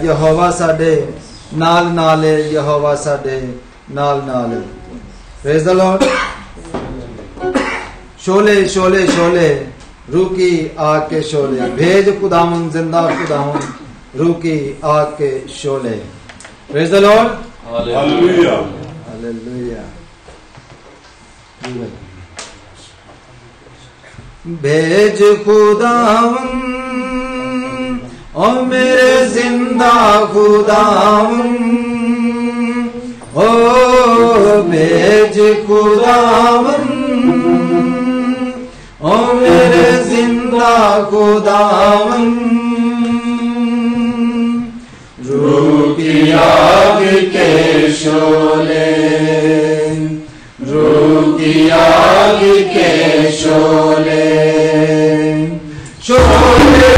यहोवा साडे नाल नाल है, यहोवा साडे नाल नाल है। Praise the Lord. Sholay Sholay Sholay रूकी आग के शोले, भेज खुदावन जिंदा खुदावन रूकी आग के Sholay. Praise the Lord. Hallelujah hallelujah. भेज खुदावन ओ मेरे जिंदा खुदावन, ओ भेज खुदावन ओ मेरे जिंदा खुदावन, रूह की आग के शोले, रूह की आग के शोले, शोले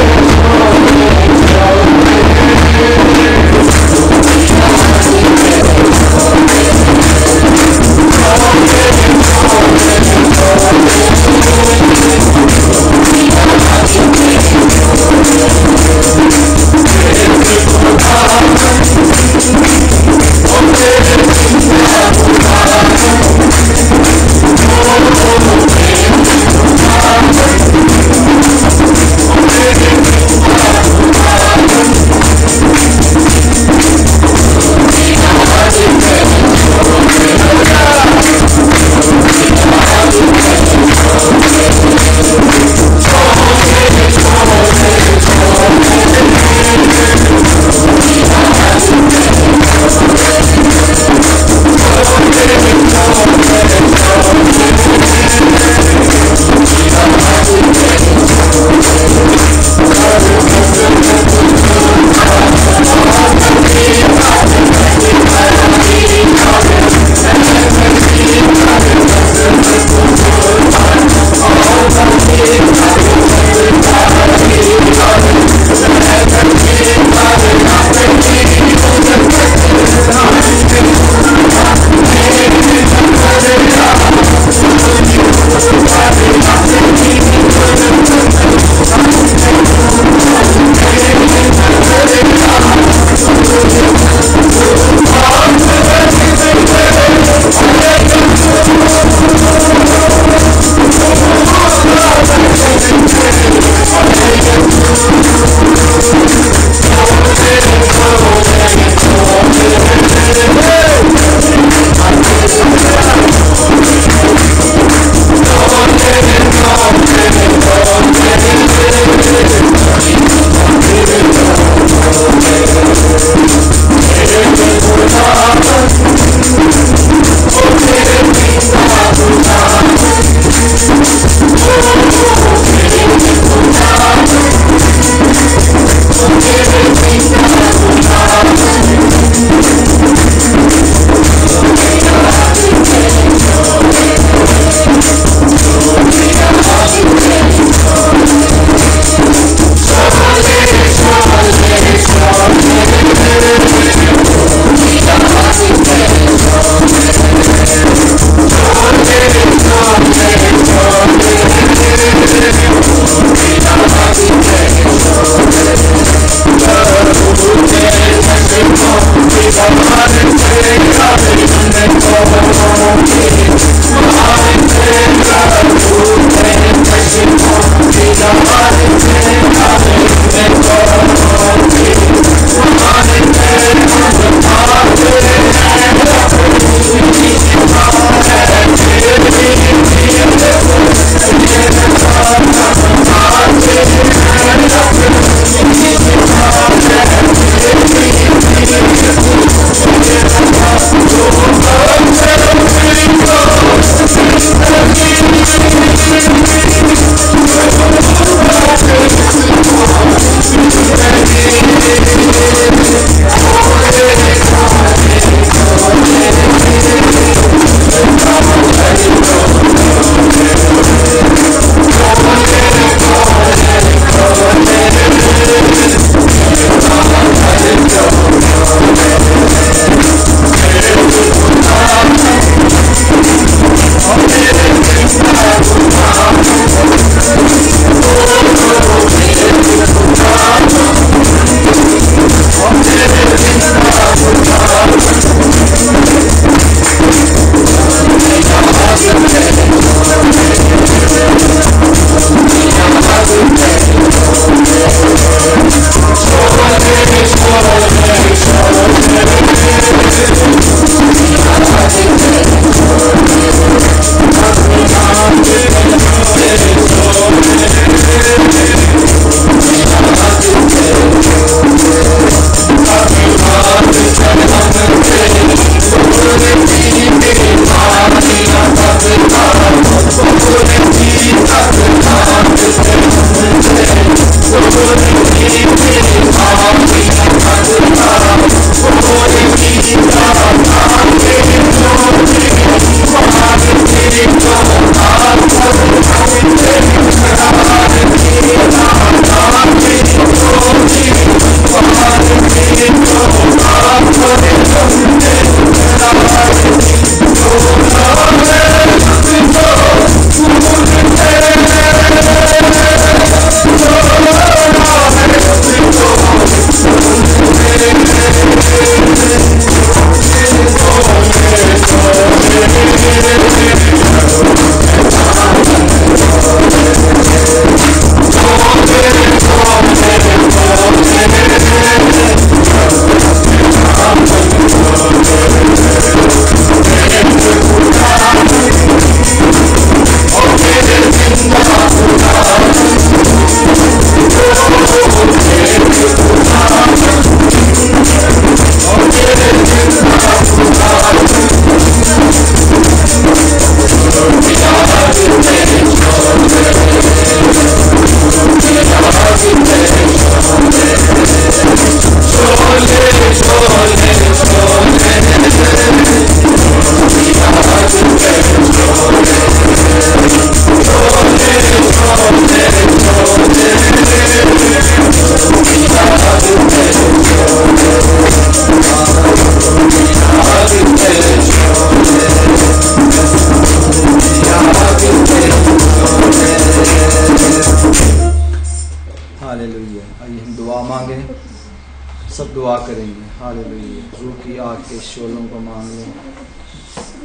हालेलुया। रूह की आग के शोलों को मान लो।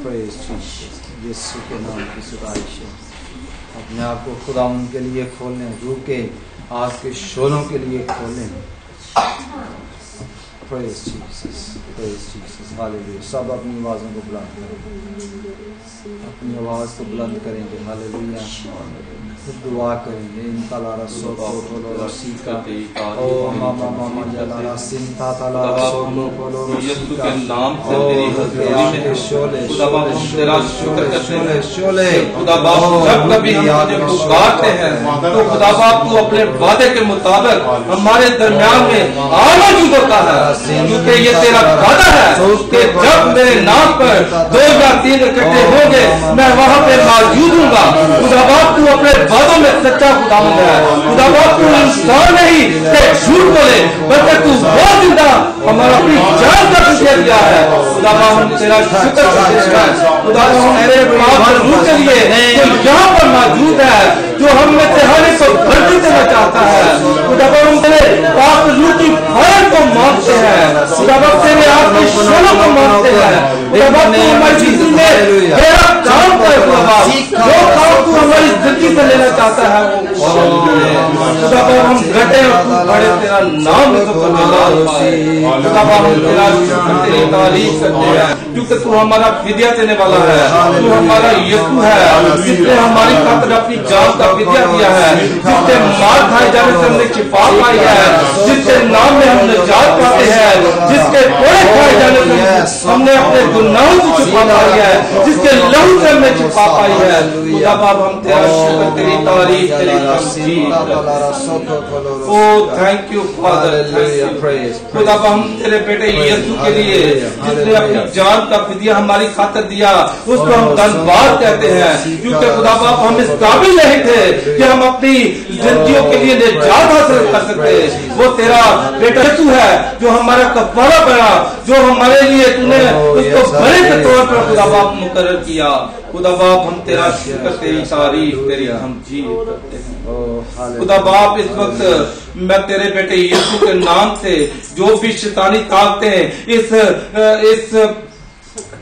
प्रेज जीसस, यीशु के नाम की सताइश है। अपने आप को खुदावंद के लिए खोलें, रूह के आग के शोलों के लिए खोलें। Praise Jesus, praise Jesus, hallelujah. सब अपनी आवाज़ों को बुलंद करें, अपनी आवाज़ को बुलंद करेंगे। हालेलुया। दुआ करेंगे। इनका लारा सोलो बोलो सीका ओ मामा मामा जलारा सिंता ताला सोलो बोलो यीशु के नाम से तेरी हज़ूरी में शोले खुदा बाप हम तेरा शुक्र करते हैं। शोले खुदा बाप जब कभी हम तुझे पुकारते हैं तो खुदा बाप तू अपने वादे के मुताबिक हमारे दरमियान में मौजूद होता है, क्योंकि ये तेरा वादा है कि जब मेरे नाम पर 2 या 3 इकट्ठे होंगे मैं वहाँ पे मौजूद हूँगा। खुदा बाप तू अपने वादों में सच्चा खुदावंद है। खुदा बाप तू इंसान नहीं कि झूठ बोले, बल्कि तू वो जिंदा हमारा अपनी जान का शुक्र किया है। खुदा बाप हम तेरा शुक्र करते हैं। खुदा बाप हम तेरे पाप रूह के लिए जो यहाँ पर मौजूद है, जो हम में से हर एक को भर्ती देना चाहता है। खुदा बाप हम तेरे पाप रूह की भरत को मांगते हैं। खुदा बाप तेरे आपकी शोलों को मांगते हैं। खुदा बाप तू हमारी जिंदगी में तेरा काम कर। खुदा बाप जो काम तू हमारी जिंदगी से लेना चाहता है वो खुदा बाप हम घटे और तू बड़े तेरा नाम लेकर खुदा बाप हम तेरा शुक्र तेरी तारीफ करते हैं, क्योंकि तू हमारा फिदिया देने वाला है। तू हमारा यीशु है जिसने हमारी खातिर अपनी जान का फिदिया दिया है, जिसके मार खाए जाने से हमने शिफा पाई है, जिसके नाम में हम निजात पाते हैं, जिसके कोड़े खाए जाने से हमने अपने गुनाहों की शिफा पाई है, जिसके लहू से हमने शिफा पाई है। खुदा बाप हम तेरा शुक्र तेरी तारीफ तेरी तस्बीह ओ थैंक यू फादर। खुदा बाप हम तेरे बेटे यीशु के लिए जिसने अपनी जान का फिदिया हमारी खातिर दिया उसको हम धन्यवाद कहते हैं, क्योंकि खुदा बाप हम इस काबिल नहीं थे कि हम अपनी जिंदगियों के लिए निजात हासिल कर सकते। वो तेरा बेटा यीशु है जो हमारा कफारा बना, जो हमारे लिए तूने उसको बड़े के तौर पर खुदा बाप मुकर्रर किया। खुदा बाप हम तेरा शुक्र तेरी तारीफ तेरी हम जी करते हैं। खुदा बाप इस वक्त मैं तेरे बेटे यीशु के नाम से जो भी शैतानी ताकतें इस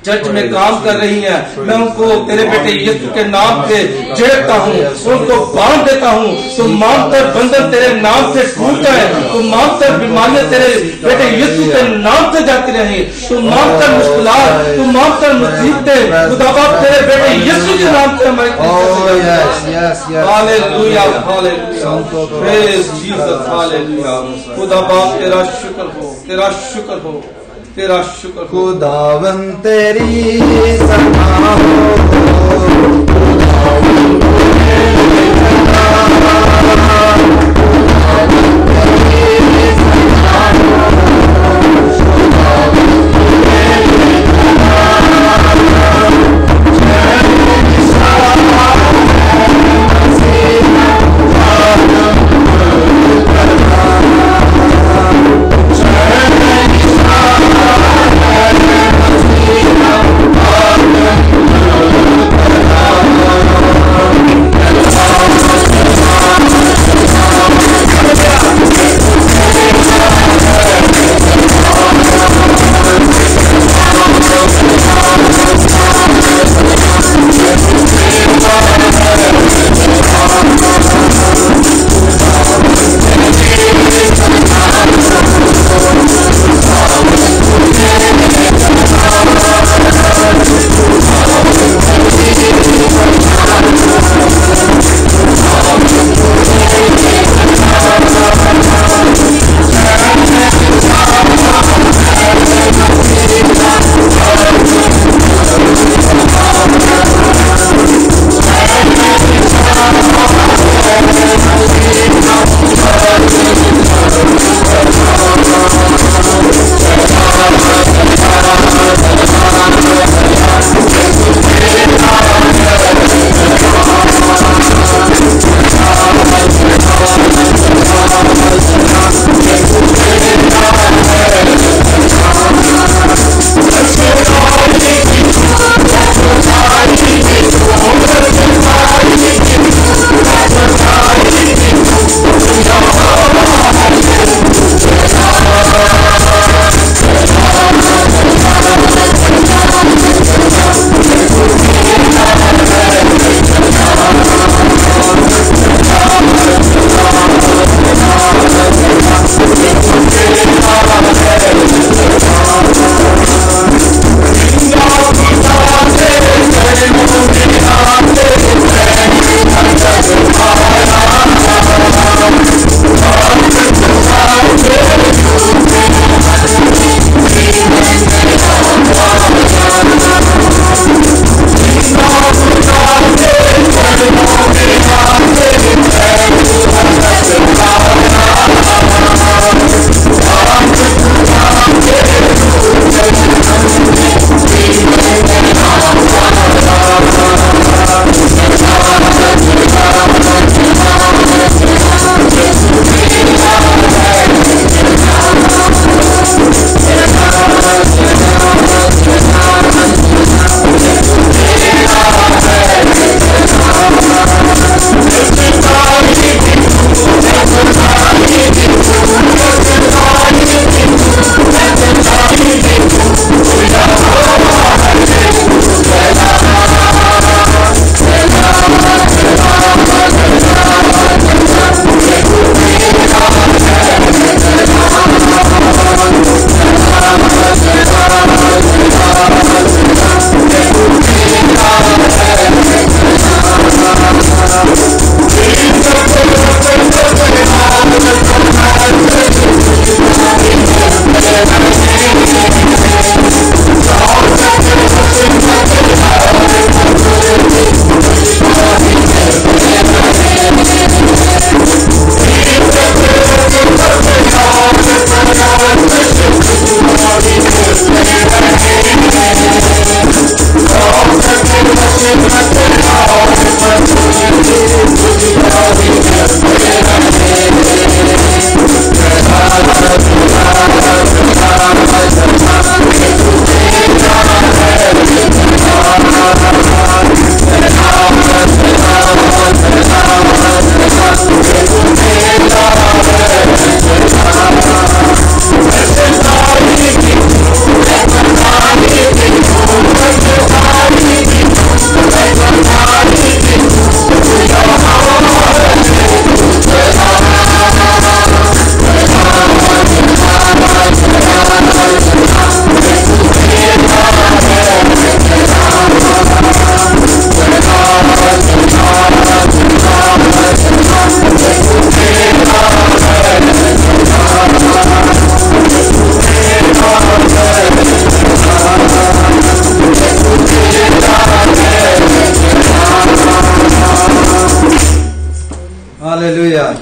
चर्च में काम कर रही हैं, मैं उनको तेरे बेटे यीशु के नाम से छेड़ता हूँ, उनको बांध देता हूँ। तुम मानकर बंधन तेरे नाम से टूट गए, तुम मानकर बीमारियां तेरे बेटे यीशु के नाम से जाती रही, तुम मानकर मुश्किलात, तुम मानकर मुसीबतें खुदा बाप तेरे बेटे यीशु के नाम से हमारी hallelujah hallelujah praise Jesus hallelujah. खुदा बाप तेरा शुक्र हो, तेरा शुक्र हो, तेरा शुक्र। खुदावंद तेरी सना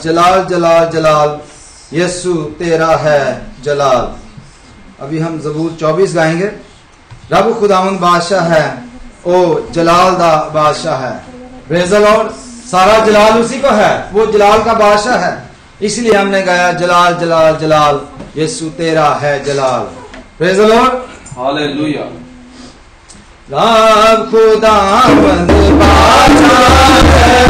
जलाल जलाल जलाल, यीशु तेरा है जलाल। अभी हम ज़बूर 24 गाएंगे। रब खुदावंद बादशाह है, ओ जलाल दा बादशाह है। Praise the Lord. सारा जलाल उसी को है, वो जलाल का बादशाह है, इसलिए हमने गाया जलाल जलाल जलाल, यीशु तेरा है जलाल। Praise the Lord. हालेलुया। रब खुदावंद बादशाह है,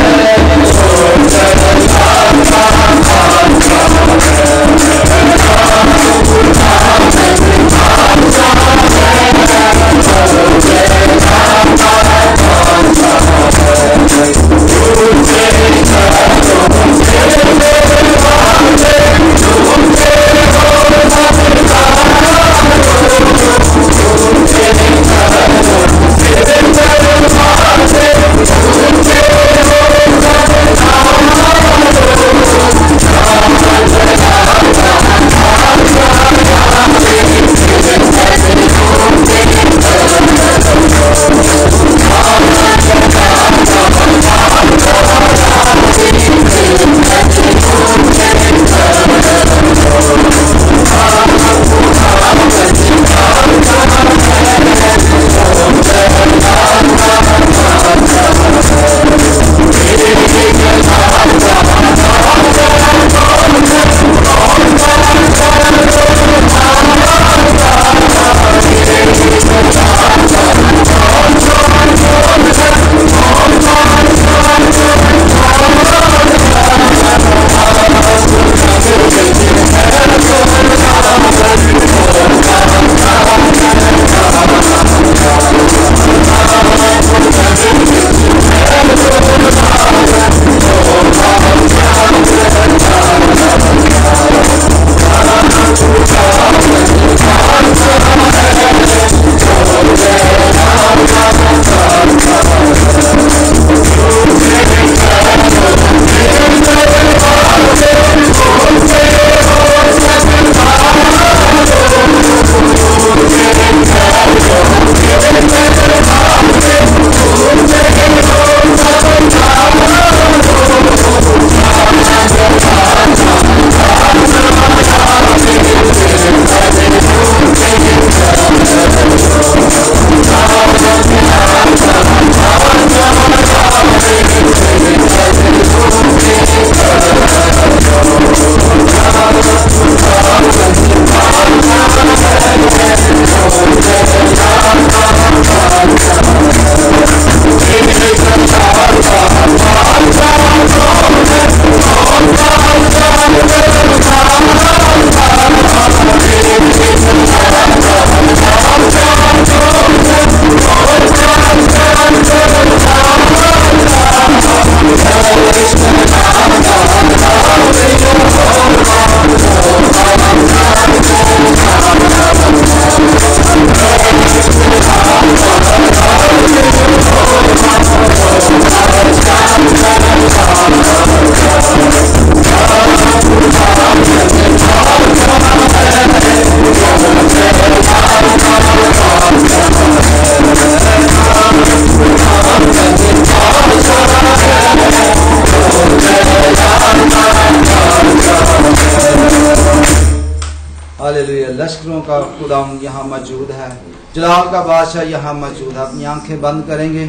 लश्करों का खुदाम यहाँ मौजूद है, जलाल का बादशाह यहाँ मौजूद है। अपनी आंखें बंद करेंगे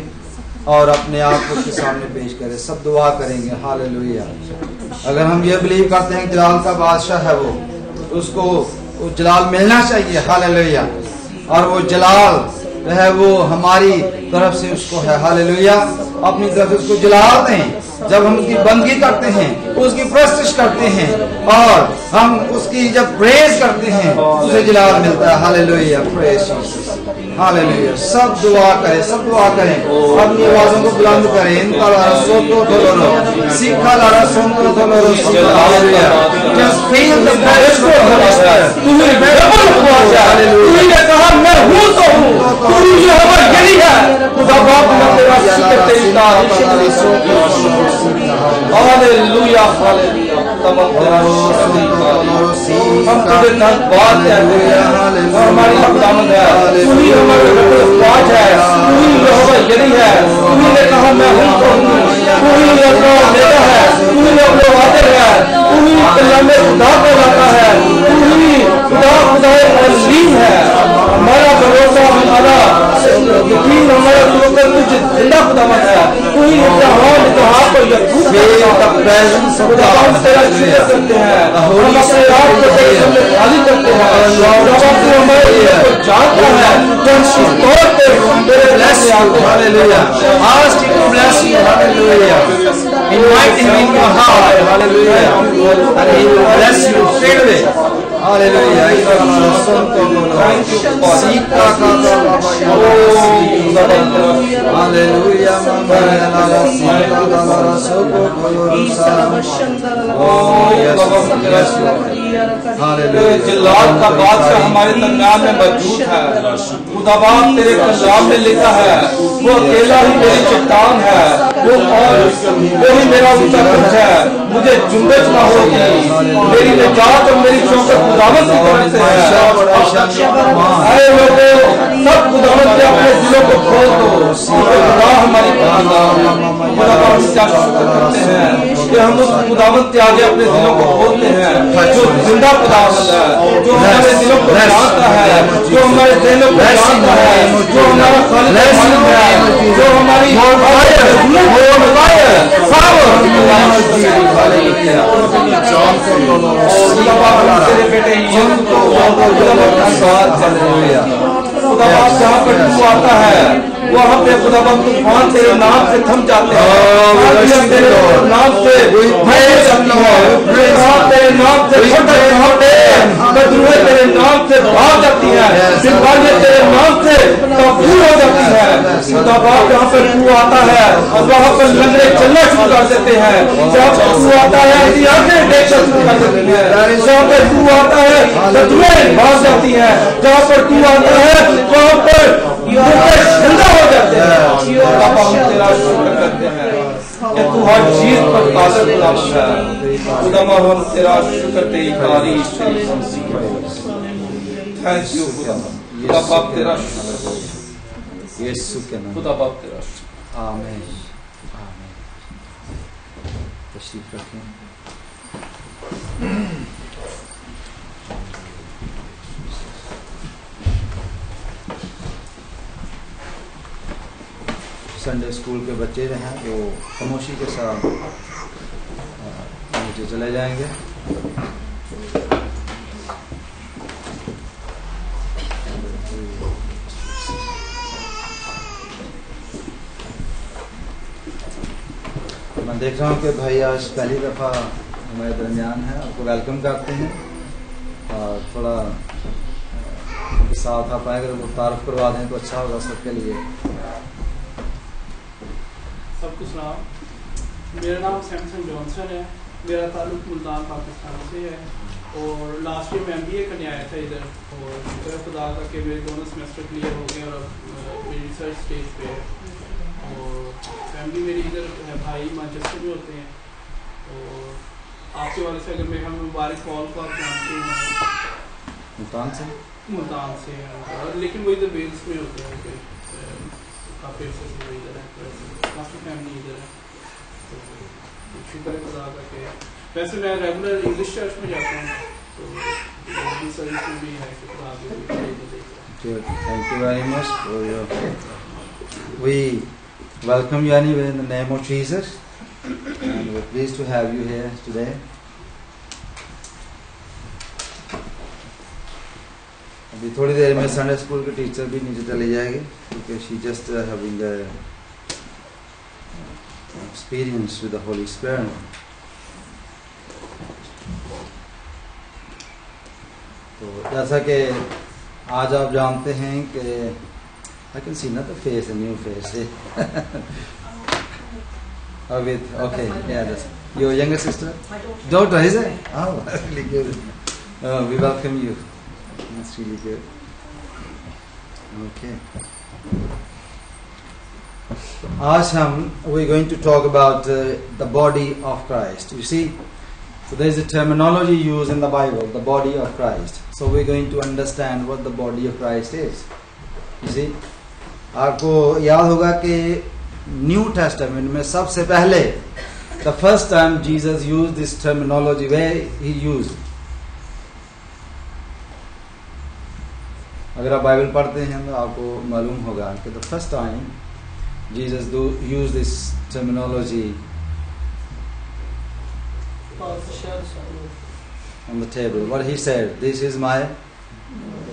और अपने आप को उसके सामने पेश करें, सब दुआ करेंगे। हालेलुया। अगर हम ये बिलीव करते हैं कि जलाल का बादशाह है, वो उसको वो जलाल मिलना चाहिए। हालेलुया। और वो जलाल है वो हमारी तरफ से उसको है। हालेलुया। अपनी तरफ उसको जलाल दें। जब हम उसकी बंदगी करते हैं, उसकी प्रस्तुत करते हैं और हम उसकी जब प्रेज करते हैं, उसे जलाल मिलता है। हालेलुया। Praise hallelujah. सब दुआ करें, सब दुआ करें, अपनी आवाजों को बुलंद करें। इनका सोतो धोलो सीखा लारा सोतो धोलो सीखा। Hallelujah. Just feel the praise को तूने डबल हुआ है। तूने कहा मैं हूं तो हूं, तू जो हमारा यही है। खुदा बाप ने तेरा शुक्र तेरा हालेलुया। हालेलुया। हम तुझे धन्यवाद देते हैं, हमारी खुदावंद है, तू ही हमारे रखवाला है, तू ही यहोवा यही है। तू ही ने कहा मैं हूं तो हूं, तू ही अपना देता है है, तू ही अपने वादे है, तू ही कलामे खुदा को लाता है, तू ही खुदा अजीम है। हमारा भरोसा हमारा यकीन हमारा तुझ जिंदा खुदावंद है, तू ही इत्तेहाद को यकूब हम तेरा शुक्र करते हैं, हम अपने आप को तेरे सामने खाली करते हैं। जब तू हमारे दिल को जानता है तो हम इस तौर पे तेरे ब्लेस आते हैं। Hallelujah, ask him to bless you, hallelujah, invite him in your heart, hallelujah, and he will bless you straight away. Hallelujah. Thank you, जिलाल का बादशाह हमारे दरमियान में मौजूद है। खुदा बाप तेरे कलाम में लिखा है, वो अकेला ही मेरी चट्टान है, वो ही मेरा ऊंचा कुछ है, मुझे जुम्बश ना होगी, मेरी निजात और मेरी शौकत खुदावंद की तरफ से है। आए लोगों, सब खुदावंद के अपने दिलों को खोल दो, खुदा हमारी खुदा का शुक्र करते हैं कि हम उस खुदावंद के आगे अपने दिलों को खोलते हैं जो जिंदा खुदावंद है, जो हमारे दिलों को जानता है, जो हमारे दिलों को जानता है, जो हमारा खालिद है, जो हमारी तेरे बेटे खुदाबाद जहाँ पर तू आता है वहाँ पे खुदाबाद तूफान तेरे नाम से थम जाते हैं, तेरे नाम से तेरे नाम से तेरे नाम से भाग जाती है, बीमारियां तेरे नाम से काबू हो जाती है। खुदाबाद जहाँ पर तू आता है और वहाँ पर लंगड़े चलना शुरू कर देते हैं, जहाँ पर तू आता है आंखें देखना शुरू कर देती है, जहाँ पर तू आता है शत्रुएं भाग जाती है, जहाँ पर तू आता है वहाँ पर जिंदा हो जाते हैं। बाबा हम तेरा शुक्र करते हैं कि तू हर चीज पर कादिर खुदावंद है। खुदामा हम तेरा शुक्र तेरी तारीफ तेरी मसीह थैंक यू खुदा बाप तेरा शुक्र यीशु के नाम खुदा बाप तेरा आमीन आमीन। तशरीफ रखें। संडे स्कूल के बच्चे जो हैं वो खामोशी के साथ नीचे चले जाएंगे। मैं देख रहा हूँ कि भाई आज पहली दफ़ा हमारे दरमियान है, आपको वेलकम करते हैं और थोड़ा साथ आप आएगा तो तारुफ करवा दें तो अच्छा होगा सबके लिए। सबको सलाम, मेरा नाम सैमसन जॉनसन है, मेरा ताल्लुक मुल्तान पाकिस्तान से है और लास्ट ईयर मैं MBA करने आया था इधर और शुक्र खुदा का कि मेरे दोनों सेमेस्टर क्लियर हो गए और मेरी रिसर्च स्टेज पे है और फैमिली मेरी इधर है, भाई मैनचेस्टर में होते हैं और आपके वाले से अगर मैं हम मुबारक कॉल को आप जानते हैं मुल्तान से लेकिन वो इधर वेल्स में होते हैं, काफ़ी इधर है, काफ़ी फैमिली इधर है तो शुक्र खुदा का कि वैसे मैं रेगुलर इंग्लिश चर्च में जाता हूँ तो सर्विस में भी है कि खुदा Thank you very much for your. We welcome you anyway in the name of Jesus, and we're pleased to have you here today. अभी थोड़ी देर में संडे स्कूल के टीचर भी नीचे चले जाएंगे क्योंकि she just having the experience with the Holy Spirit. तो जैसा कि आज आप जानते हैं कि I can see not the face, a new face. Oh, with okay, yeah, that's your younger sister, daughter, is it? Oh, that's really good. We welcome you. That's really good. Okay. आज we're going to talk about the body of Christ. You see, so there is a terminology used in the Bible, the body of Christ. So we're going to understand what the body of Christ is. You see, आपको याद होगा कि new testament में सबसे पहले the first time Jesus used this terminology, where he used? अगर आप Bible पढ़ते हैं तो आपको मालूम होगा कि the first time Jesus used this terminology on the table. What he said, this is my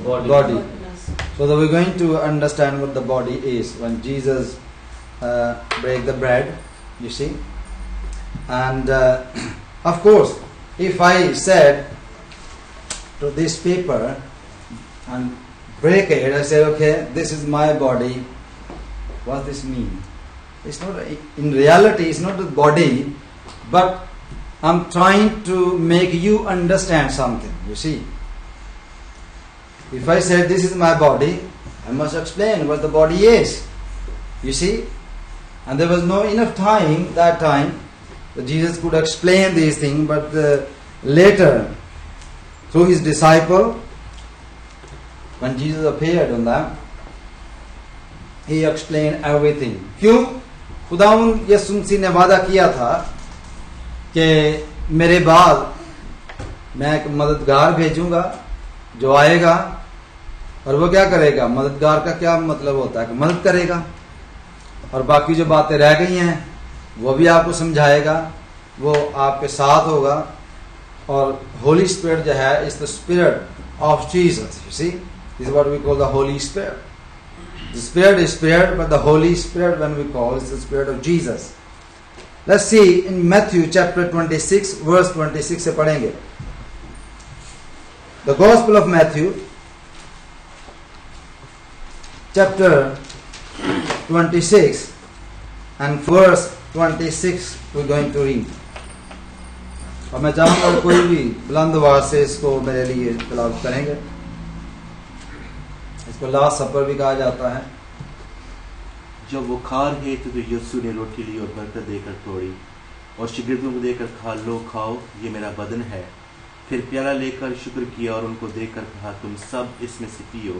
body. So that we're going to understand what the body is when Jesus break the bread, you see. And of course, if I said to this paper and break it, I say, okay, this is my body. What does this mean? It's not, in reality, it's not the body, but I'm trying to make you understand something, you see. If I say this is my body, I must explain what the body is, you see. And there was no enough time, that time, that Jesus could explain these things, but later, through his disciple, when Jesus appeared on them, he explained everything. क्यों? खुदावंद यीशु मसीह ने वादा किया था कि मेरे बाद मैं एक मददगार भेजूंगा जो आएगा और वो क्या करेगा? मददगार का क्या मतलब होता है? कि मदद करेगा और बाकी जो बातें रह गई हैं वो भी आपको समझाएगा, वो आपके साथ होगा। और होली स्पिरिट जो है, is the spirit of Jesus, you see, this is what we call the holy spirit. The Spirit is Spirit, but the Holy Spirit, when we call, is the Spirit of Jesus. Let's see in Matthew chapter 26, verse 26 से पढ़ेंगे। The Gospel of Matthew, chapter 26 and verse 26 we're going to read. और मैं चाहूँगा कोई भी बुलंद आवाज से इसको मेरे लिए तलावत करेंगे। इसको लास्ट सपर भी कहा जाता है। जब वो खा रहे थे तो यीशु ने रोटी ली और बरकत देकर तोड़ी और शिगिर्दों को देकर कहा, लो खाओ, ये मेरा बदन है। फिर प्याला लेकर शुक्र किया और उनको देकर कहा, तुम सब इसमें से पियो,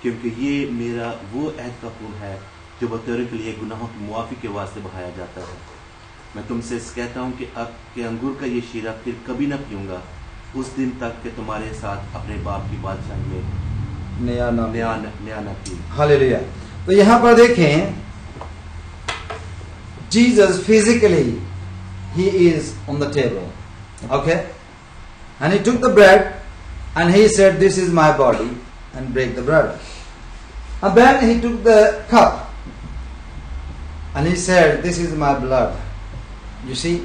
क्योंकि ये मेरा वो अहद का खून है जो बतौर के लिए गुनाहों की मुआफी के वास्ते बहाया जाता है। मैं तुमसे कहता हूँ कि अब के अंगूर का ये शीरा फिर कभी न पीऊंगा, उस दिन तक कि तुम्हारे साथ अपने बाप की बादशाही में नया ना पी। हालेलुया। तो यहाँ पर देखें, Jesus physically, he is on the table, okay, and he took the bread and he said, this is my body, and break the bread. And then he took the cup and he said, this is my blood. You see,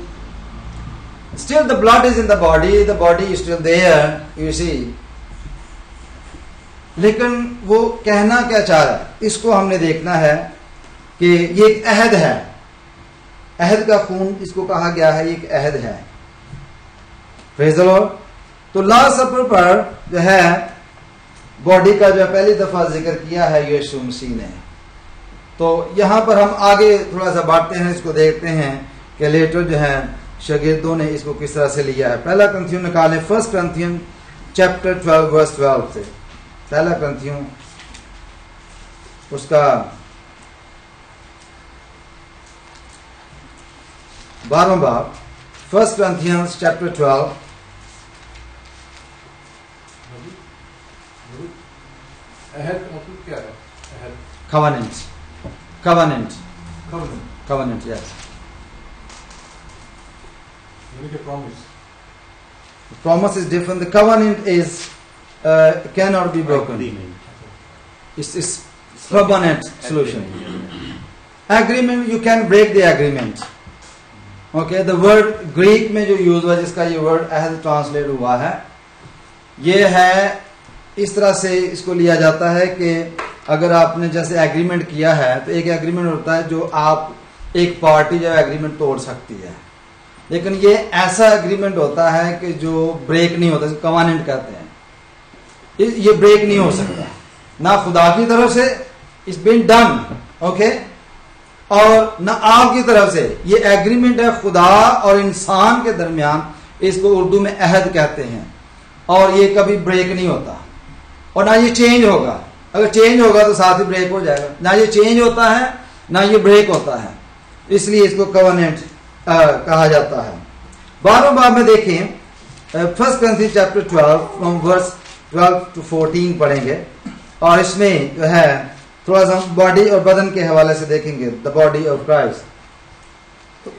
still the blood is in the body is still there, you see. लेकिन वो कहना क्या चाह रहा है, इसको हमने देखना है कि ये एक अहद है। अहद का खून इसको कहा गया है, एक अहद है। Praise the Lord. तो लास्ट सपर पर जो है बॉडी का जो पहली दफा जिक्र किया है यीशु मसीह ने। तो यहां पर हम आगे थोड़ा सा बढ़ते हैं, इसको देखते हैं कि लेटर जो है शागिर्दों ने इसको किस तरह से लिया है। पहला ग्रंथियों निकालें, 1 Corinthians chapter 12 verse 12 से। पहला ग्रंथियों उसका 12वां बाब, 1 Corinthians chapter 12। अहद मतलब क्या है? अहद, covenant, yes. यानी कि promise. The promise is different. The covenant is cannot be broken. It's permanent solution. Agreement, you can break the agreement. Okay, the word Greek में जो यूज हुआ, जिसका ये वर्ड अहद ट्रांसलेट हुआ है, ये है इस तरह से इसको लिया जाता है कि अगर आपने जैसे एग्रीमेंट किया है, तो एक एग्रीमेंट होता है जो आप एक पार्टी जो एग्रीमेंट तोड़ सकती है, लेकिन ये ऐसा एग्रीमेंट होता है कि जो ब्रेक नहीं होता, कवानेंट कहते हैं। ये ब्रेक नहीं हो सकता ना खुदा की तरफ से, इट्स बीन डन, ओके, और ना आपकी तरफ से। ये एग्रीमेंट है खुदा और इंसान के दरमियान, इसको उर्दू में अहद कहते हैं, और ये कभी ब्रेक नहीं होता और ना ये चेंज होगा। अगर चेंज होगा तो साथ ही ब्रेक हो जाएगा। ना ये चेंज होता है ना ये ब्रेक होता है, इसलिए इसको कवनेंट कहा जाता है। 12वें बाब में देखें, 1 Corinthians chapter 12 from verse 12 to 14 पढ़ेंगे, और इसमें जो है थोड़ा सा बॉडी और बदन के हवाले से देखेंगे, द बॉडी ऑफ क्राइस्ट। तो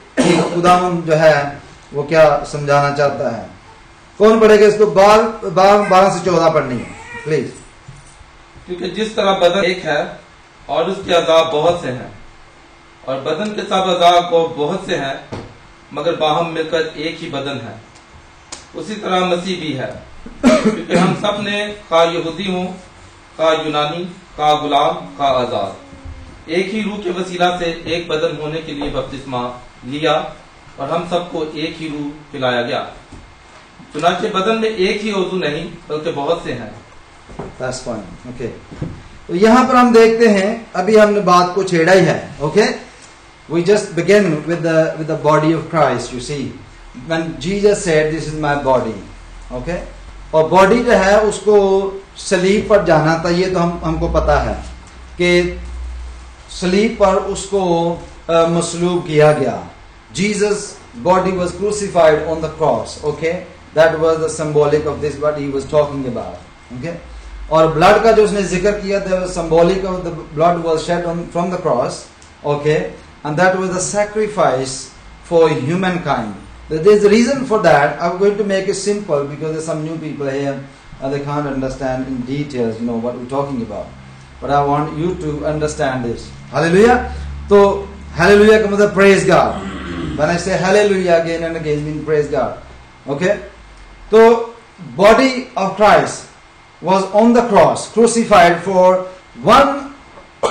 खुदावन जो है वो क्या समझाना चाहता है। कौन पढ़ेगा इसको? 12 से 14 पढ़नी है प्लीज। क्योंकि जिस तरह बदन एक है और उसके अज़ा बहुत से हैं, और बदन के सब अज़ा को बहुत से हैं, मगर बाहम मिलकर एक ही बदन है, उसी तरह मसीह भी है। क्योंकि हम सब ने का यहूदी हूँ, का यूनानी, का गुलाम, का आजाद, एक ही रूह के वसीला से एक बदन होने के लिए बपतिस्मा लिया, और हम सबको एक ही रूह पिलाया गया। चुनांचे बदन में एक ही उज़ू नहीं बल्कि बहुत से हैं। That's fine. Okay. तो यहाँ पर हम देखते हैं, अभी हमने बात को छेड़ा ही है। Okay? We just begin with the body of Christ. You see, when Jesus said, "This is my body." Okay? और बॉडी जो है उसको सलीब पर जाना था, ये तो हमको पता है कि सलीब पर उसको मसलूब किया गया। Jesus' body was crucified on the cross. Okay? That was the symbolic of this what he was talking about. Okay? और ब्लड का जो उसने जिक्र किया था, symbolic of the blood was shed from the cross. Okay? And that was the sacrifice for humankind. There's a reason for that. I'm going to make it simple because there's some new people here and they can't understand in details, what we're talking about. But I want you to understand this. Hallelujah. So, hallelujah comes the praise God. When I say hallelujah again and again, it means praise God. Okay? So, body of Christ was on the cross, crucified for one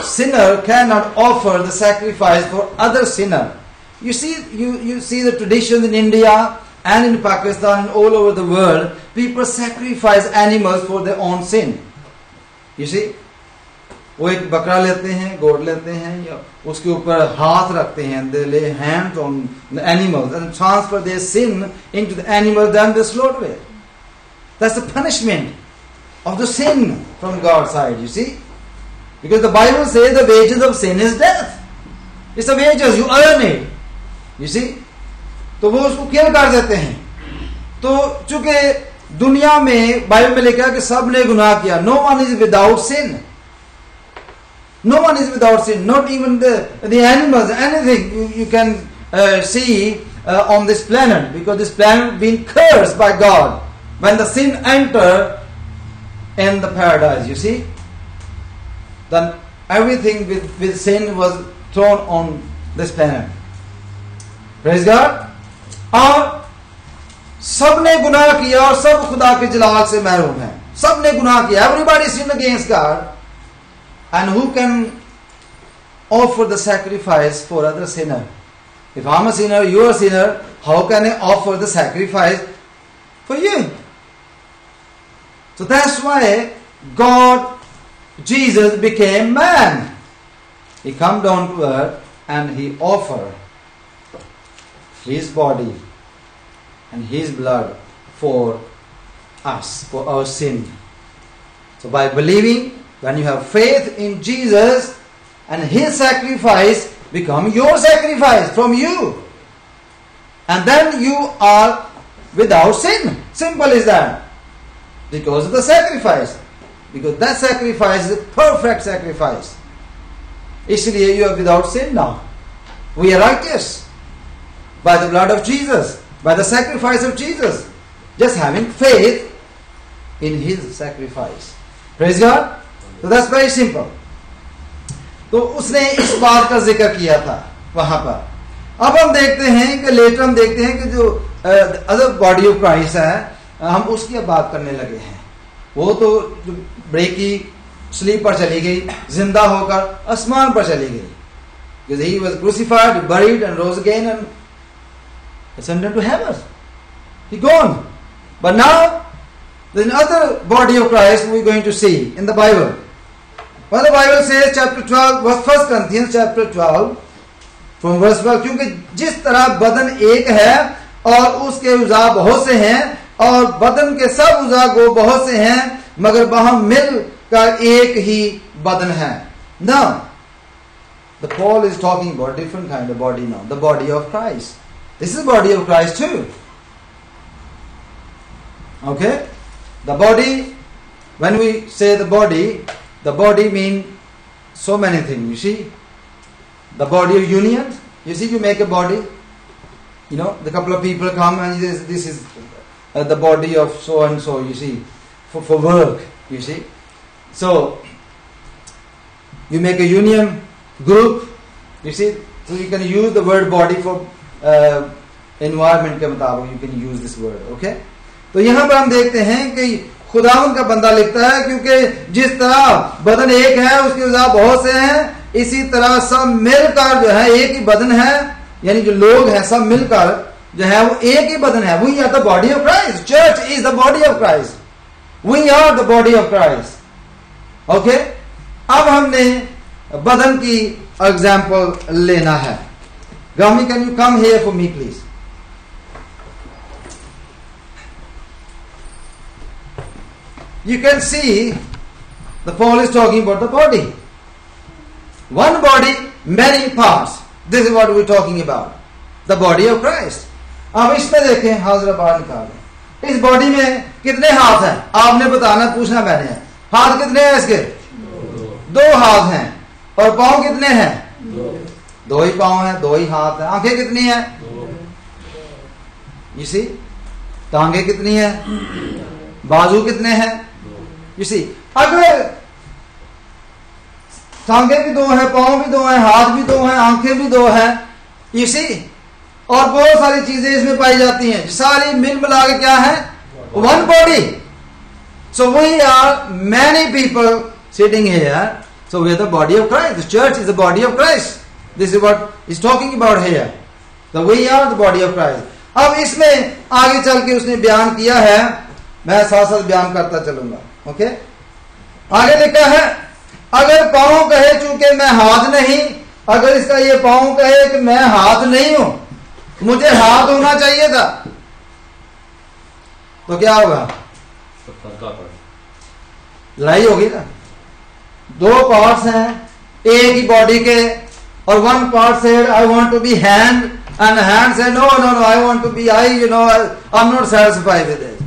sinner cannot offer the sacrifice for other sinner. You see, you see the tradition in India and in Pakistan and all over the world, people sacrifice animals for their own sin. You see, वो एक बकरा लेते हैं, गोट लेते हैं, या उसके ऊपर हाथ रखते हैं, they lay hands on the animals and transfer their sin into the animal, then they slaughter it. That's the punishment of the sin from God's side, you see. Because the Bible says the wages of sin is death. It's the wages, you earn it. You see? तो वो उसको किल कर देते हैं। तो चूंकि दुनिया में बाइबल में लिखा है कि सब ने गुनाह किया, no one is without sin. No one is without sin, not even the animals, anything you can see on this planet, because this planet being cursed by God when the sin entered in the paradise, you see. Then everything with sin was thrown on this planet. Praise God. और सबने गुनाह किया और सब खुदा के जलाल से महरूम हैं। सबने गुनाह किया. Everybody sinned against God. And who can offer the sacrifice for other sinner? If I'm a sinner, you're a sinner, how can I offer the sacrifice for you? So that's why God, Jesus became man. He come down to earth and he offered his body and his blood for us, for our sin. So by believing, when you have faith in Jesus and his sacrifice become your sacrifice from you, and then you are without sin. Simple is that. Because of the sacrifice. Because that sacrifice is a perfect sacrifice. Isliye you are without sin now. We are righteous by the blood of Jesus, by the sacrifice of Jesus, just having faith in his sacrifice. Praise God. So that's very simple. तो उसने इस बात का जिक्र किया था वहां पर. अब हम देखते हैं कि लेटर हम देखते हैं कि जो अदर बॉडी ऑफ क्राइस्ट है, हम उसकी अब बात करने लगे हैं. वो तो ब्रेकी स्लीप पर चली गई, जिंदा होकर आसमान पर चली गई. Because he was crucified, buried and rose again and ascended to heaven. He gone. But now there's another body of Christ we're going to see in the Bible. Well, the Bible says chapter 12, 1 Corinthians chapter 12 from verse 12, क्योंकि जिस तरह बदन एक है और उसके उज़ा बहुत से हैं और बदन के सब उज़ा को बहुत से हैं, मगर वहां मिल कर एक ही बदन है. Now, the Paul is talking about different kind of body now, the body of Christ. This is the body of Christ too. Okay? The body, when we say the body means so many things. You see, the body of union. You see, you make a body. You know, the couple of people come and this is the body of so and so. You see, for work. You see, so you make a union group. You see, so you can use the word body for environment के मुताबिक. You can use this word. Okay? तो यहाँ पर हम देखते हैं कि खुदावंद का बंदा लिखता है, क्योंकि जिस तरह बदन एक है उसके अज़ा बहुत से हैं, इसी तरह सब मिलकर जो है एक ही बदन है. यानी जो लोग हैं सब मिलकर जो है वो एक ही बदन है. We are the body of Christ. Church is the body of Christ. We are the body of Christ. Okay, अब हमने बदन की एग्जाम्पल लेना है. गामी, can you come here for me please? You can see the Paul is talking about the body. One body, many parts. This is what we're talking about. The body of Christ. अब इसमें देखें, हाजिर बाहर निकालें. इस body में कितने हाथ हैं? आपने बताना, पूछना मैंने है. हाथ कितने हैं इसके? दो हाथ हैं. और पांव कितने हैं? दो ही पांव हैं, दो ही हाथ हैं. आंखें कितनी हैं? You see? टांगे कितनी हैं? बाजू कितने हैं? You see, अगर टांगे भी दो हैं, पांव भी दो हैं, हाथ भी दो हैं, आंखें भी दो हैं, you see, और बहुत सारी चीजें इसमें पाई जाती हैं, सारी मिल मिला के क्या है? One body. So we are many people sitting here. So we are the body of Christ. The church is the body of Christ. This is what he's talking about here. So we are the body of Christ. अब इसमें आगे चल के उसने बयान किया है, मैं साथ साथ बयान करता चलूंगा. ओके, आगे लिखा है, अगर पांव कहे चूंकि मैं हाथ नहीं, अगर इसका ये पांव कहे कि मैं हाथ नहीं हूं, मुझे हाथ होना चाहिए था, तो क्या होगा? लड़ाई होगी ना. दो पार्ट्स हैं एक ही बॉडी के, और one part said I want to be hand, and hand से no no no I want to be eye, you know, I am not satisfied with it.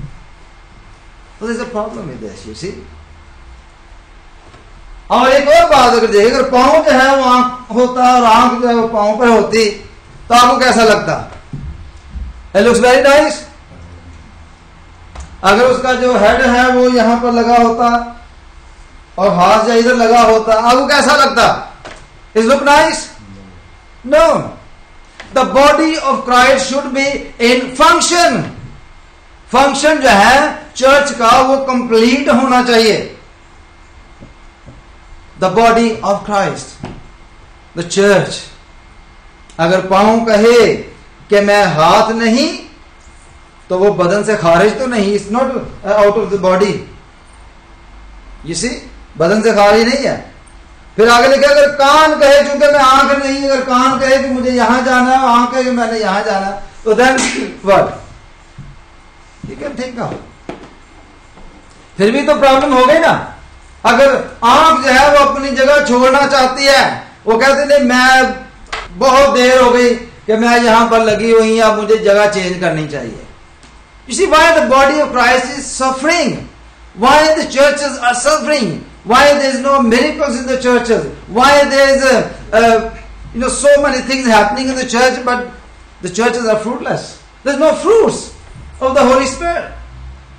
So there's a problem with this, you see. और एक और बात अगर देखिए, अगर पांव जो है वो आंख होता और आंख जो है वो पांव पर होती, तो आपको कैसा लगता? It looks very nice. अगर उसका जो हेड है वो यहां पर लगा होता और हाथ जो इधर लगा होता, आपको कैसा लगता? It look nice? No. The body of Christ should be in function. Function जो है चर्च का वो कंप्लीट होना चाहिए. The body of Christ, the church. अगर पांव कहे कि मैं हाथ नहीं, तो वो बदन से खारिज तो नहीं. It's not out of the body. You see, बदन से खारिज नहीं है. फिर आगे लिखा, अगर कान कहे चूंकि मैं आंख नहीं, अगर कान कहे कि मुझे यहां जाना है, आंख कहे कि मैंने यहां जाना, तो then what? You can think of. फिर भी तो प्रॉब्लम हो गई ना. अगर आंख जो है वो अपनी जगह छोड़ना चाहती है, वो कहते नहीं मैं बहुत देर हो गई कि मैं यहां पर लगी हुई, अब मुझे जगह चेंज करनी चाहिए. You see why the body of Christ is suffering? Why the churches are suffering? Why there is no miracles in the churches? Why there is so many things happening in the church, but the churches are fruitless. There is no fruits of the Holy Spirit.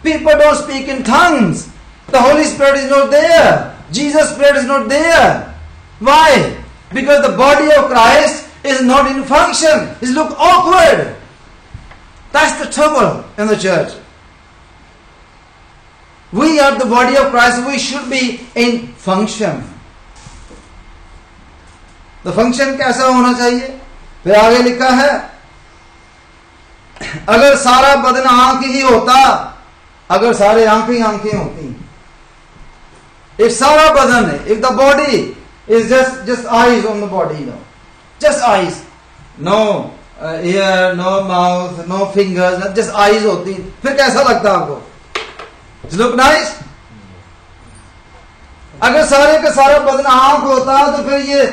People don't speak in tongues. The Holy Spirit is not there. Jesus' Spirit is not there. Why? Because the body of Christ is not in function. It looks awkward. That's the trouble in the church. We are the body of Christ. We should be in function. The function कैसा होना चाहिए? फिर आगे लिखा है, अगर सारा बदन आंख ही होता, अगर सारे आंखें आंखें होती, एक सारा बदन है, एक the body is just eyes on the body, no, just eyes, no ear, no mouth, no fingers, just eyes होती, फिर कैसा लगता आपको? Look nice. अगर सारे का सारा बदन आंख होता, तो फिर ये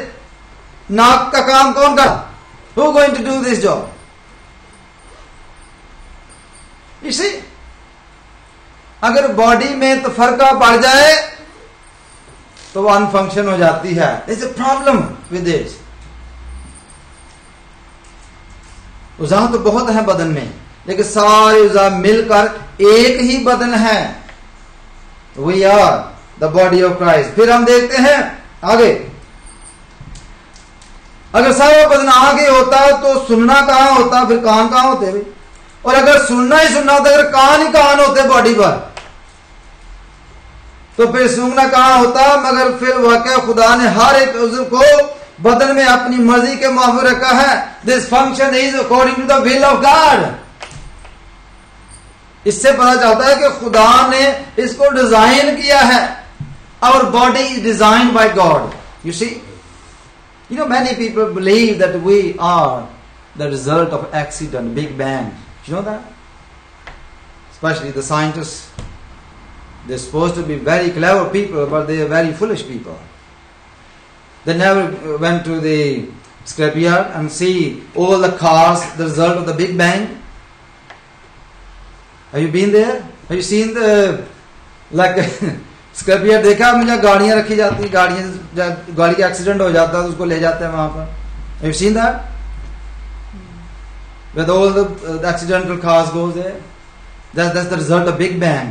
नाक का काम कौन कर? Who going to do this job? इसी अगर बॉडी में तफरका बढ़ जाए तो वो अनफंक्शन हो जाती है। It's a problem with this. उज़ा तो बहुत है बदन में, लेकिन सारे उज़ा मिलकर एक ही बदन है। We are the body of Christ. फिर हम देखते हैं आगे, अगर सारा बदन आगे होता तो सुनना कहां होता, फिर कान कहां होते भाई? और अगर सुनना ही सुनना होता, अगर कान ही कान होते बॉडी पर, तो फिर सूंघना कहां होता? मगर फिर वाकई खुदा ने हर एक उज़्व को बदन में अपनी मर्जी के मुताबिक रखा है। This function is according to the will of God. इससे पता चलता है कि खुदा ने इसको डिजाइन किया है। Our body is designed by God. You see, you know, many people believe that we are the result of accident, Big Bang. You know that? Especially the scientists. They're supposed to be very clever people, but they are very foolish people. They never went to the scrapyard and see all the cars, the result of the Big Bang. Have you been there? Have you seen the like scrapyard देखा मुझे? गाड़ियां रखी जाती, गाड़ी का accident हो जाता है तो उसको ले जाते हैं वहां पर। Have you seen that? With all the accidental cars goes there. That's the result of Big Bang.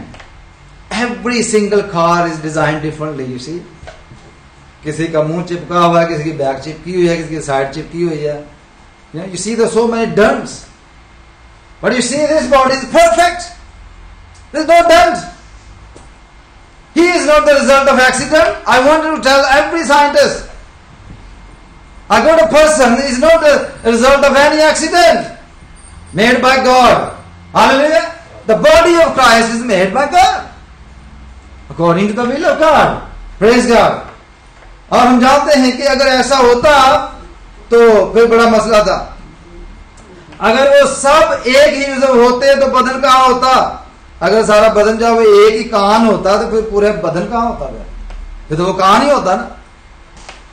Every single car is designed differently. You see, किसी का मुंह चिपका हुआ है, किसी की बैक चिपकी हुई है, किसी की साइड चिपकी हुई है. You see there's so many dents, but you see this body is perfect. There's no dent. He is not the result of accident. I want to tell every scientist, I got a person is not the result of any accident, made by God. Hallelujah. The body of Christ is made by God, according to the will of God. Praise God. और हम जानते हैं कि अगर ऐसा होता तो फिर बड़ा मसला था। अगर वो सब एक ही होते तो बदन कहाँ होता? अगर सारा बदन जब एक ही कान होता तो फिर पूरे बदन कहाँ होता? फिर तो वो कान ही होता ना।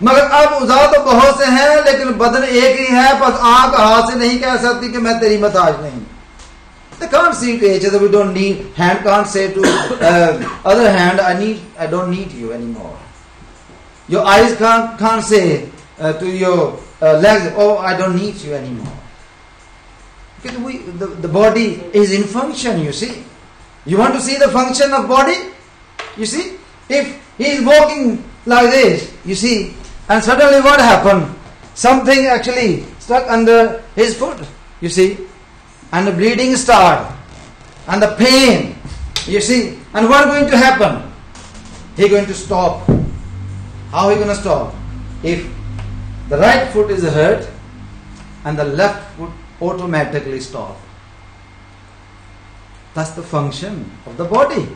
मगर अब उज़ा तो बहुत से हैं, लेकिन बदन एक ही है। बस आंख हाथ से नहीं कह सकती कि मैं तेरी मोहताज नहीं। They can't see to each other. We don't need. Hand can't say to other hand, I don't need you anymore. Your eyes can't say to your legs, oh, I don't need you anymore. Because the body is in function, you see. You want to see the function of body? You see? If he is walking like this, you see, and suddenly what happened? Something actually stuck under his foot, you see, and the bleeding started, and the pain, you see, and what is going to happen? He is going to stop. How are you going to stop? If the right foot is hurt and the left foot automatically stop. That's the function of the body.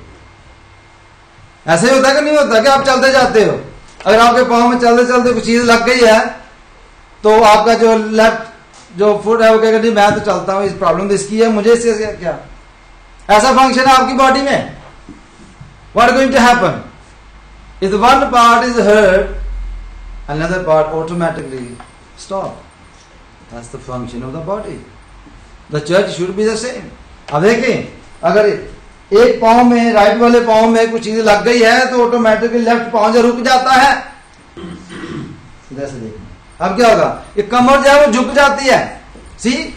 ऐसे ही होता है कि नहीं होता कि आप चलते जाते हो, अगर आपके पाँव में चलते चलते कुछ चीज लग गई है तो आपका जो लेफ्ट जो फुट है वो कहेगा नहीं मैं तो चलता हूँ, इस प्रॉब्लम तो इसकी है, मुझे इससे क्या? ऐसा फंक्शन है आपकी बॉडी में. What is going to happen? If one part is hurt, another part automatically stop. That's the function of the body. The church should be the same. अब देखें, अगर एक पाँव में, राइट वाले पाँव में कुछ चीज लग गई है तो ऑटोमेटिकली लेफ्ट पाँव जो रुक जाता है. सीधा से देखना. अब क्या होगा? ये कमर जो है वो झुक जाती है. See,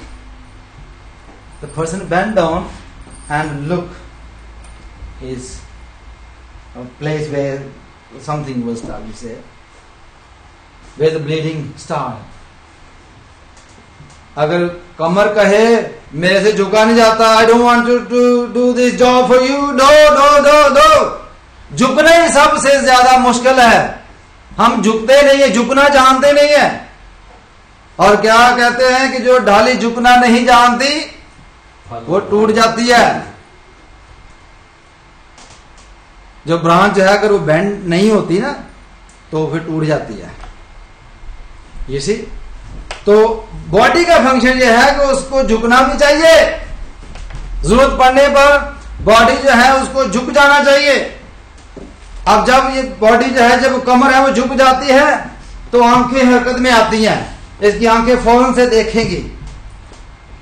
the person bend down and look is a place where something will start. You say, where the bleeding start. अगर कमर कहे मेरे से झुका नहीं जाता, I don't want to do this job for you, no. झुकना ही सबसे ज्यादा मुश्किल है. हम झुकते नहीं है, झुकना जानते नहीं है. और क्या कहते हैं कि जो ढाली झुकना नहीं जानती वो टूट जाती है. जो ब्रांच है अगर वो बेंड नहीं होती ना तो फिर टूट जाती है. ये सी तो बॉडी का फंक्शन ये है कि उसको झुकना भी चाहिए. जरूरत पड़ने पर बॉडी जो है उसको झुक जाना चाहिए. अब जब ये बॉडी जो है, जब कमर है वो झुक जाती है तो आंखें हरकत में आती हैं. इसकी आंखें फौरन से देखेंगी.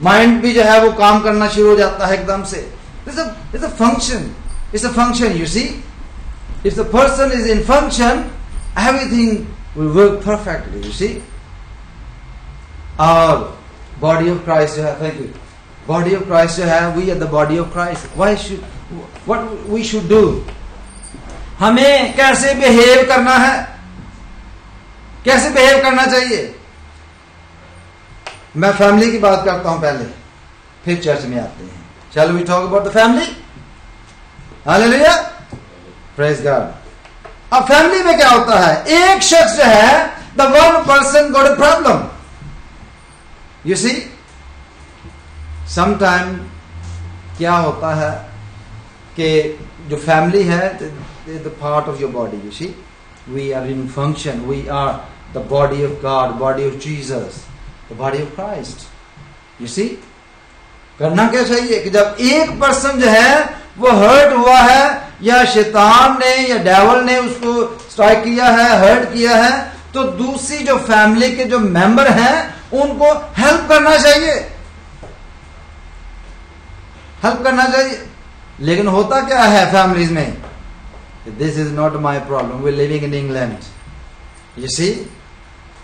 माइंड भी जो है वो काम करना शुरू हो जाता है एकदम से. It's a function. It's a function, you see. If the person is in function, everything will work perfectly, you see. Our body of Christ, thank you. Body of Christ, we are the body of Christ. What we should do? हमें कैसे behave करना है, कैसे behave करना चाहिए. मैं family की बात करता हूं पहले, फिर चर्च में आते हैं. Shall we talk about the family? Hallelujah. Praise God. अब फैमिली में क्या होता है, एक शख्स जो है, the one person got a problem. You see, sometime क्या होता है कि जो फैमिली है, the part of your body, you see. We are in function. We are the body of God, body of Jesus, the body of Christ. You see. करना क्या चाहिए कि जब एक पर्सन जो है वो हर्ट हुआ है, या शैतान ने या डेविल ने उसको स्ट्राइक किया है, हर्ट किया है, तो दूसरी जो फैमिली के जो मेंबर हैं उनको हेल्प करना चाहिए, हेल्प करना चाहिए. लेकिन होता क्या है फैमिलीज में, this is not my problem, we living in England, you see,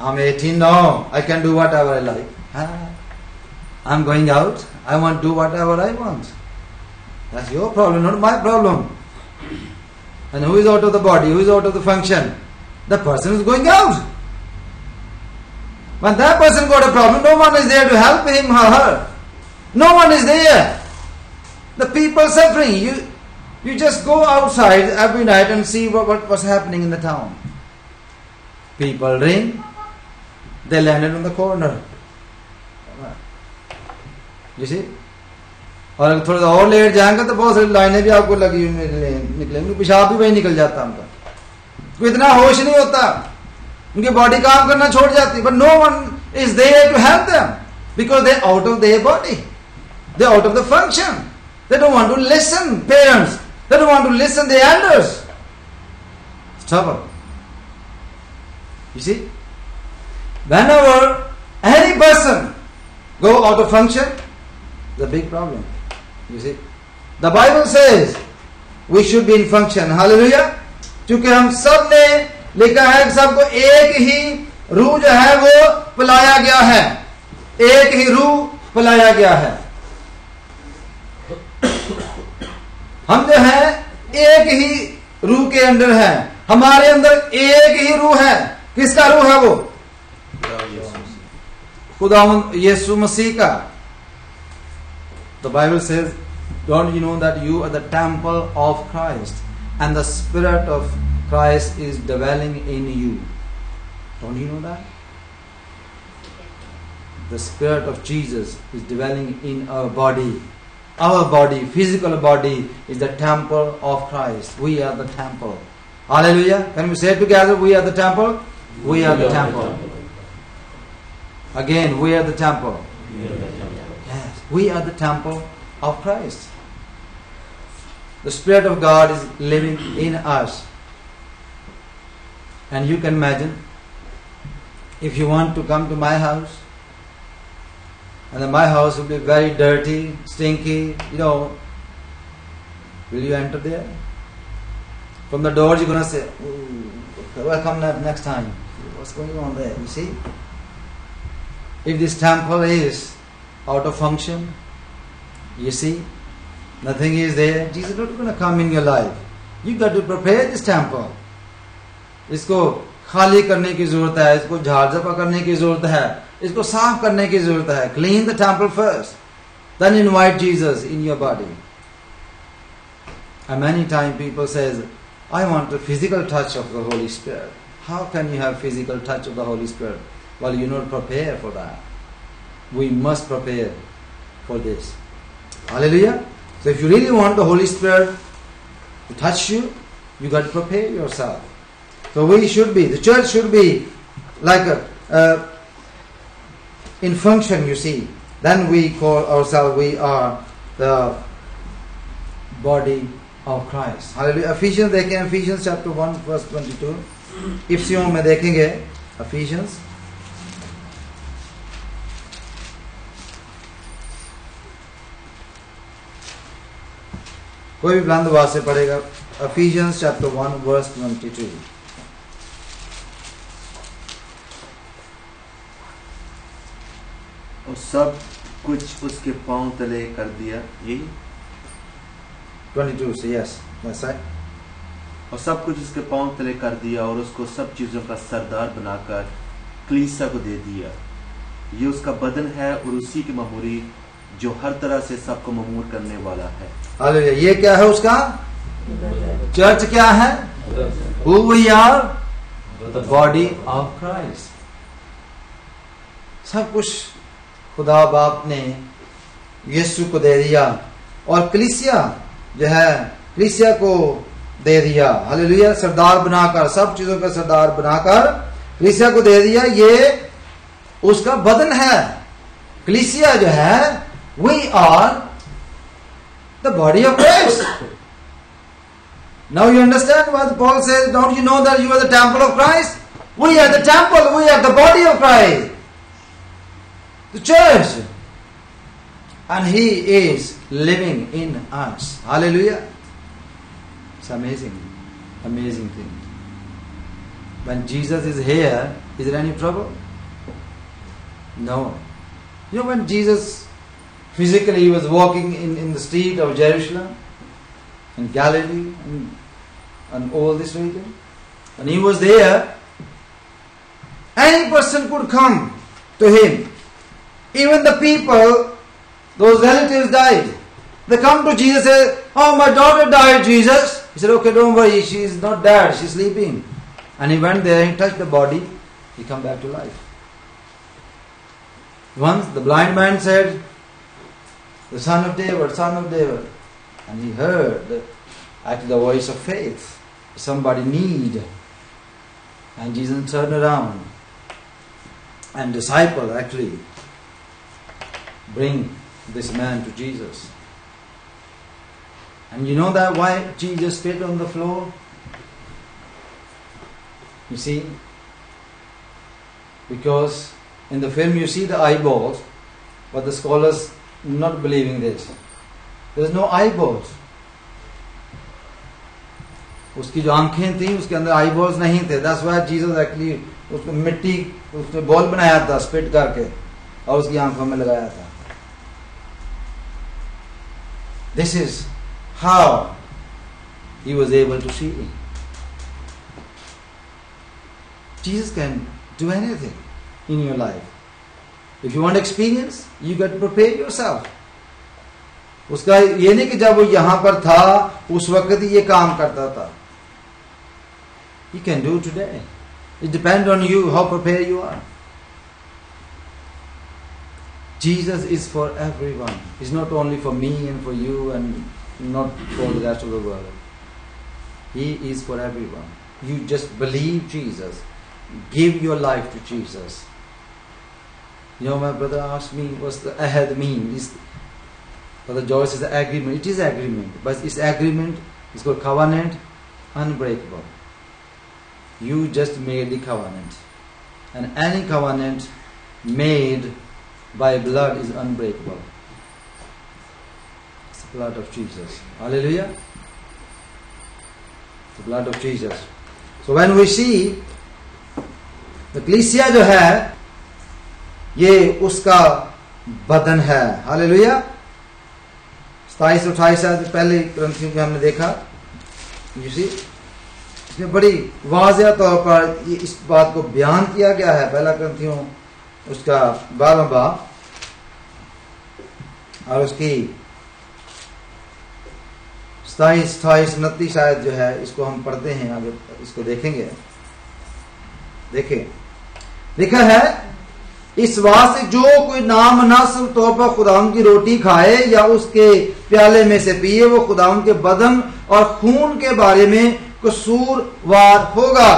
I am 18 now, I can do whatever I like, I'm going out, I want to do whatever I want. That's your problem, not my problem. And who is out of the body, who is out of the function? The person who is going out. When that person got a problem, no one is there to help him or her. No one is there. The people suffering. You just go outside every night and see what's happening in the town. People ring, they landed on the corner. जैसे, और थोड़ा सा और late जाएंगे तो बहुत सारी लाइनें भी आपको लगी निकलेंगी, पेशाब भी वही निकल जाता उनका, तो इतना होश नहीं होता, उनकी बॉडी काम करना छोड़ जाती. But no one is there to help them because they out of their body, they out of the function, they don't want to listen parents, they don't want to listen the elders. Trouble, you see. Whenever any person go out of function, the big problem, you see. The Bible says we should be in function. Hallelujah. क्योंकि हम सब ने लिखा है कि सबको एक ही रूह जो है वो पिलाया गया है, एक ही रूह पिलाया गया है. हम जो है एक ही रूह के अंदर है, हमारे अंदर एक ही रूह है. किसका रूह है वो? खुदावंद यीशु मसीह का. The Bible says, don't you know that you are the temple of Christ and the Spirit of Christ is dwelling in you? Don't you know that? The Spirit of Jesus is dwelling in our body. Our body, physical body, is the temple of Christ. We are the temple. Hallelujah. Can we say it together? We are the temple. We are the temple. Again, we are the temple. Yes, we are the temple of Christ. The Spirit of God is living in us. And you can imagine, if you want to come to my house, and then my house will be very dirty, stinky, will you enter there? From the door you're going to say, welcome next time. What's going on there? You see? If this temple is out of function, you see, nothing is there, Jesus is not going to come in your life. You got to prepare this temple. इसको खाली करने की जरूरत है, इसको झाड़ झपा करने की जरूरत है, इसको साफ करने की जरूरत है. Clean the temple first, then invite Jesus in your body. And many times people says, I want the physical touch of the Holy Spirit. How can you have physical touch of the Holy Spirit? Well, you're not prepared for that. We must prepare for this. Hallelujah. So if you really want the Holy Spirit to touch you, you got to prepare yourself. So we should be, the church should be like in function, you see. Then we call ourselves, we are the body of Christ. Hallelujah. Ephesians देखें, Ephesians chapter 1 verse 22. इफ्सियों में देखेंगे, Ephesians कोई भी बुलंद आवाज से पढ़ेगा। Ephesians chapter 1 verse 22। और सब कुछ उसके पांव तले कर दिया, यही 22 से yes, that's right। और सब कुछ उसके पांव तले कर दिया और उसको सब चीजों का सरदार बनाकर कलीसिया को दे दिया। ये उसका बदन है और उसी की ममूरी जो हर तरह से सबको ममूर करने वाला है। हालेलुया। ये क्या है उसका? चर्च क्या है? Who we are? The body of Christ। सब कुछ खुदा बाप ने यीशु को दे दिया और कलीसिया जो है, कलीसिया को दे दिया। हालेलुया। सरदार बनाकर, सब चीजों का सरदार बनाकर कलीसिया को दे दिया। ये उसका बदन है। कलीसिया जो है, we are the body of Christ। Now you understand what Paul says? Don't you know that you are the temple of Christ? We are the temple, we are the body of Christ, the church, and He is living in us। Hallelujah। It's amazing, amazing thing. When Jesus is here, is there any trouble? No. You know, when Jesus physically he was walking in the street of Jerusalem, in Galilee, and all this region, and he was there, any person could come to him. Even the people, those relatives died. They come to Jesus and say, "Oh, my daughter died, Jesus." He said, "Okay, don't worry, she is not dead, she is sleeping." And he went there, he touched the body, he come back to life. Once the blind man said, "The son of David, son of David." And he heard actually the voice of faith. Somebody need. And Jesus turned around. And disciple actually bring this man to Jesus. And you know that why Jesus spit on the floor? You see? Because in the film you see the eyeballs, but the scholars not believing this. There's no eyeballs. उसकी जो आंखें थी उसके अंदर eyeballs नहीं थे. That's why Jesus actually उसको मिट्टी उसने बॉल बनाया था स्पिट करके और उसकी आंखों में लगाया था. This is how he was able to see. Jesus can do anything in your life. If you want experience, you got to prepare yourself. उसका ये नहीं कि जब वो यहाँ पर था उस वक्त ही ये काम करता था. He can do today. It depends on you how prepared you are. Jesus is for everyone. He's not only for me and for you and not for the rest of the world. He is for everyone. You just believe Jesus. Give your life to Jesus. You know, my brother asked me, what's the ahad mean? Brother Joyce says agreement. It is agreement. But it's agreement, it's called covenant, unbreakable. You just made the covenant. And any covenant made by blood is unbreakable. It's the blood of Jesus. Hallelujah. The blood of Jesus. So when we see the ecclesia जो है ये उसका बदन है. Hallelujah. 27-28 आयत पहले ग्रंथियों में हमने देखा. You see, इसमें बड़ी वाज़ेह तौर पर ये इस बात को बयान किया गया है. पहला ग्रंथियों उसका 12वां बाब और उसकी 27, 28, 29 आयत जो है इसको हम पढ़ते हैं. आगे इसको देखेंगे. देखें, लिखा है, इस वास्ते जो कोई नामनासब तौर पर खुदावंद की रोटी खाए या उसके प्याले में से पिए वो खुदावंद के बदन और खून के बारे में कसूरवार होगा.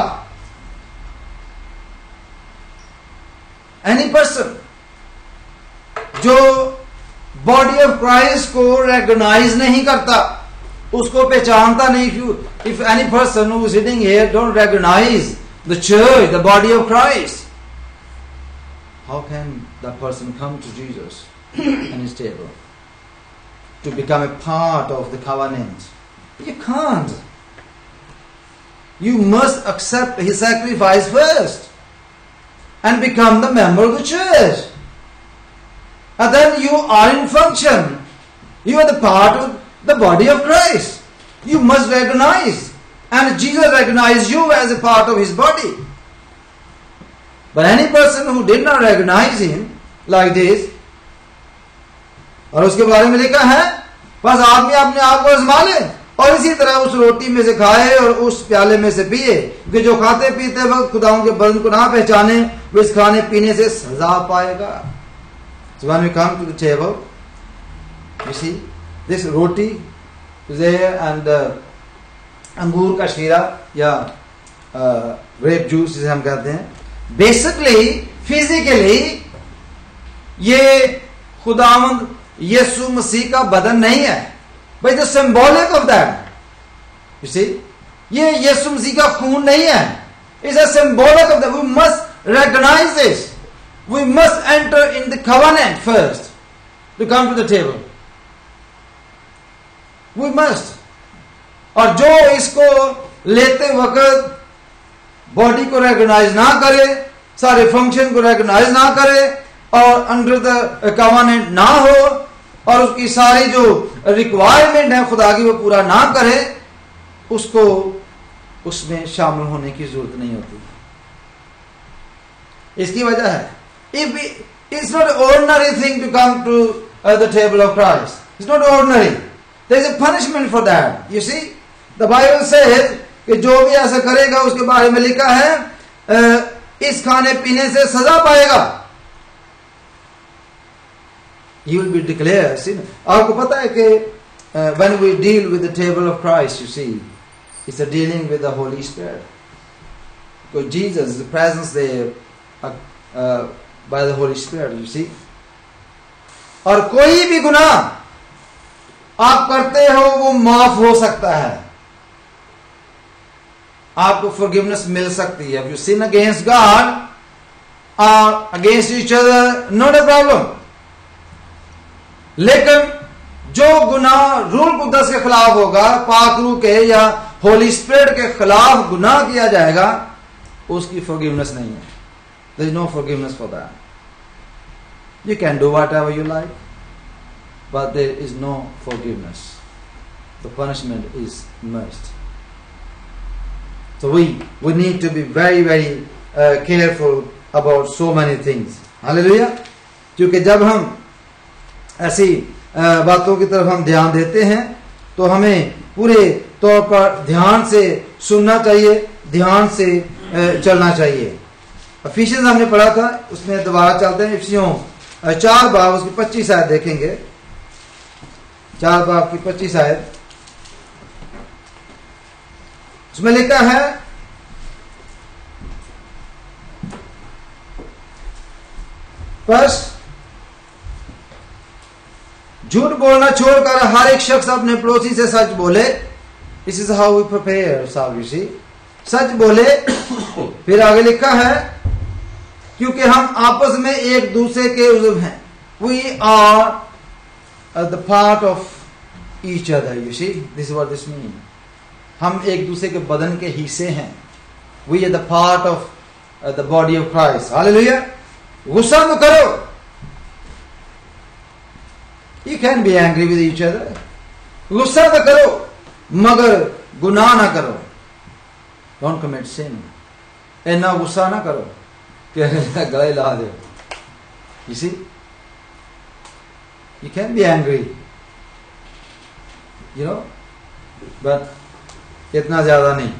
एनी पर्सन जो बॉडी ऑफ क्राइस्ट को रिकॉग्नाइज नहीं करता, उसको पहचानता नहीं. If any person who is sitting here don't recognise the church, the body of Christ, how can that person come to Jesus and his table? to become a part of the covenant. You can't. You must accept his sacrifice first and become the member of the church. And then you are in function. You are the part of the body of Christ. You must recognize. And Jesus recognized you as a part of his body. But any person who did not recognize him like this, और उसके बारे में लिखा है, बस आदमी अपने आप को आजमा ले और इसी तरह उस रोटी में से खाए और उस प्याले में से पिए, कि जो खाते पीते वक्त खुदाओं के बदन को ना पहचाने वो इस खाने पीने से सजा पाएगा. So when we come to the table, you see this roti is there and अंगूर का शीरा या ग्रेप जूस जिसे हम कहते हैं, बेसिकली फिजिकली ये खुदावंद यीशु मसीह का बदन नहीं है, but the symbolic of that. You see, ये यीशु मसीह का खून नहीं है, it's a symbolic of that. We must recognise this. We must enter in the covenant first to come to the table. We must. और जो इसको लेते वक्त बॉडी को रिकॉग्नाइज ना करे, सारे फंक्शन को रिकॉग्नाइज ना करे और अंडर द कवेनेंट ना हो और उसकी सारी जो रिक्वायरमेंट है खुदा की वो पूरा ना करे, उसको उसमें शामिल होने की जरूरत नहीं होती. इसकी वजह है, it's not ordinary thing to come to the table of Christ. It's not ordinary. There is a punishment for that. You see, the Bible says कि जो भी ऐसा करेगा उसके बारे में लिखा है इस खाने पीने से सजा पाएगा. You will be declared sinner. आपको पता है कि when we deal with the table of Christ, you see, it's a dealing with the Holy Spirit. Because Jesus is the presence there by the Holy Spirit, you see. और कोई भी गुनाह आप करते हो वो माफ हो सकता है, आपको forgiveness मिल सकती है. If you sin against God or against each other, not a problem. लेकिन जो गुनाह रूल कुदस के खिलाफ होगा, पाक रूह के या होली स्पिरिट के खिलाफ गुनाह किया जाएगा, उसकी forgiveness नहीं है. There is no forgiveness for that. You can do whatever you like, but there is no forgiveness. The punishment is must. So we need to be very very careful about so many things. Hallelujah. क्योंकि जब हम ऐसी बातों की तरफ हम ध्यान देते हैं तो हमें पूरे तौर पर ध्यान से सुनना चाहिए, ध्यान से चलना चाहिए. इफिसियंस हमने पढ़ा था, उसमें दोबारा चलते हैं. इफिसियों 4 बाब उसकी 25 आयत देखेंगे. 4 बाब की 25 आयत, उसमें लिखा है, फर्स्ट, झूठ बोलना छोड़कर हर एक शख्स अपने पड़ोसी से सच बोले. This is how we prepare साविशी. सच बोले. फिर आगे लिखा है, क्योंकि हम आपस में एक दूसरे के उज़्व हैं. We are the part of each other. You see, this is what this mean. हम एक दूसरे के बदन के हिस्से हैं. We are the part of the body of Christ. Hallelujah. गुस्सा मत करो. You can be angry with each other. गुस्सा तो करो मगर गुनाह ना करो. Don't commit sin. इतना गुस्सा ना करो कि गला ला दे. You see, you can be angry, you know, but इतना ज्यादा नहीं.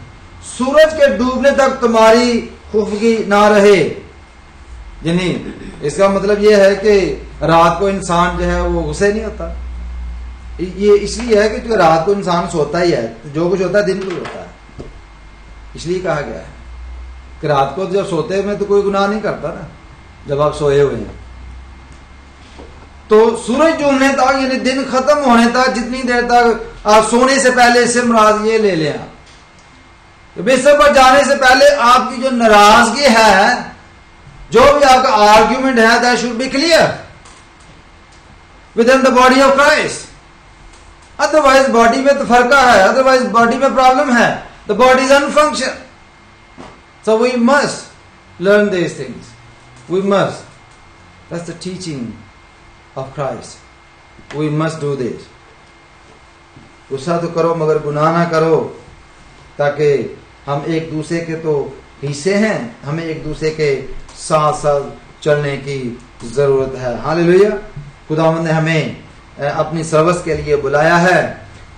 सूरज के डूबने तक तुम्हारी खुफगी ना रहे. यानी इसका मतलब यह है कि रात को इंसान जो है वो गुस्से नहीं होता. ये इसलिए है कि जो रात को इंसान सोता ही है, तो जो कुछ होता है दिन को होता है. इसलिए कहा गया है कि रात को जब सोते में तो कोई गुनाह नहीं करता ना, जब आप सोए हुए हैं. तो सूरज डूबने तक यानी दिन खत्म होने तक, जितनी देर तक आप सोने से पहले, इससे मुराद ये ले लें आप, तो बिस्तर पर जाने से पहले आपकी जो नाराजगी है, जो भी आपका आर्ग्यूमेंट है, that should be clear within the body of Christ. Otherwise body में तो फर्क है, अदरवाइज बॉडी में प्रॉब्लम है, the body is unfunction. So we must learn these things, we must, that's the teaching of Christ, we must do this. गुस्सा तो करो मगर गुनाह ना करो, ताकि हम एक दूसरे के तो हिस्से हैं, हमें एक दूसरे के साथ साथ चलने की जरूरत है. हालेलुया. खुदावंद ने हमें अपनी सर्विस के लिए बुलाया है,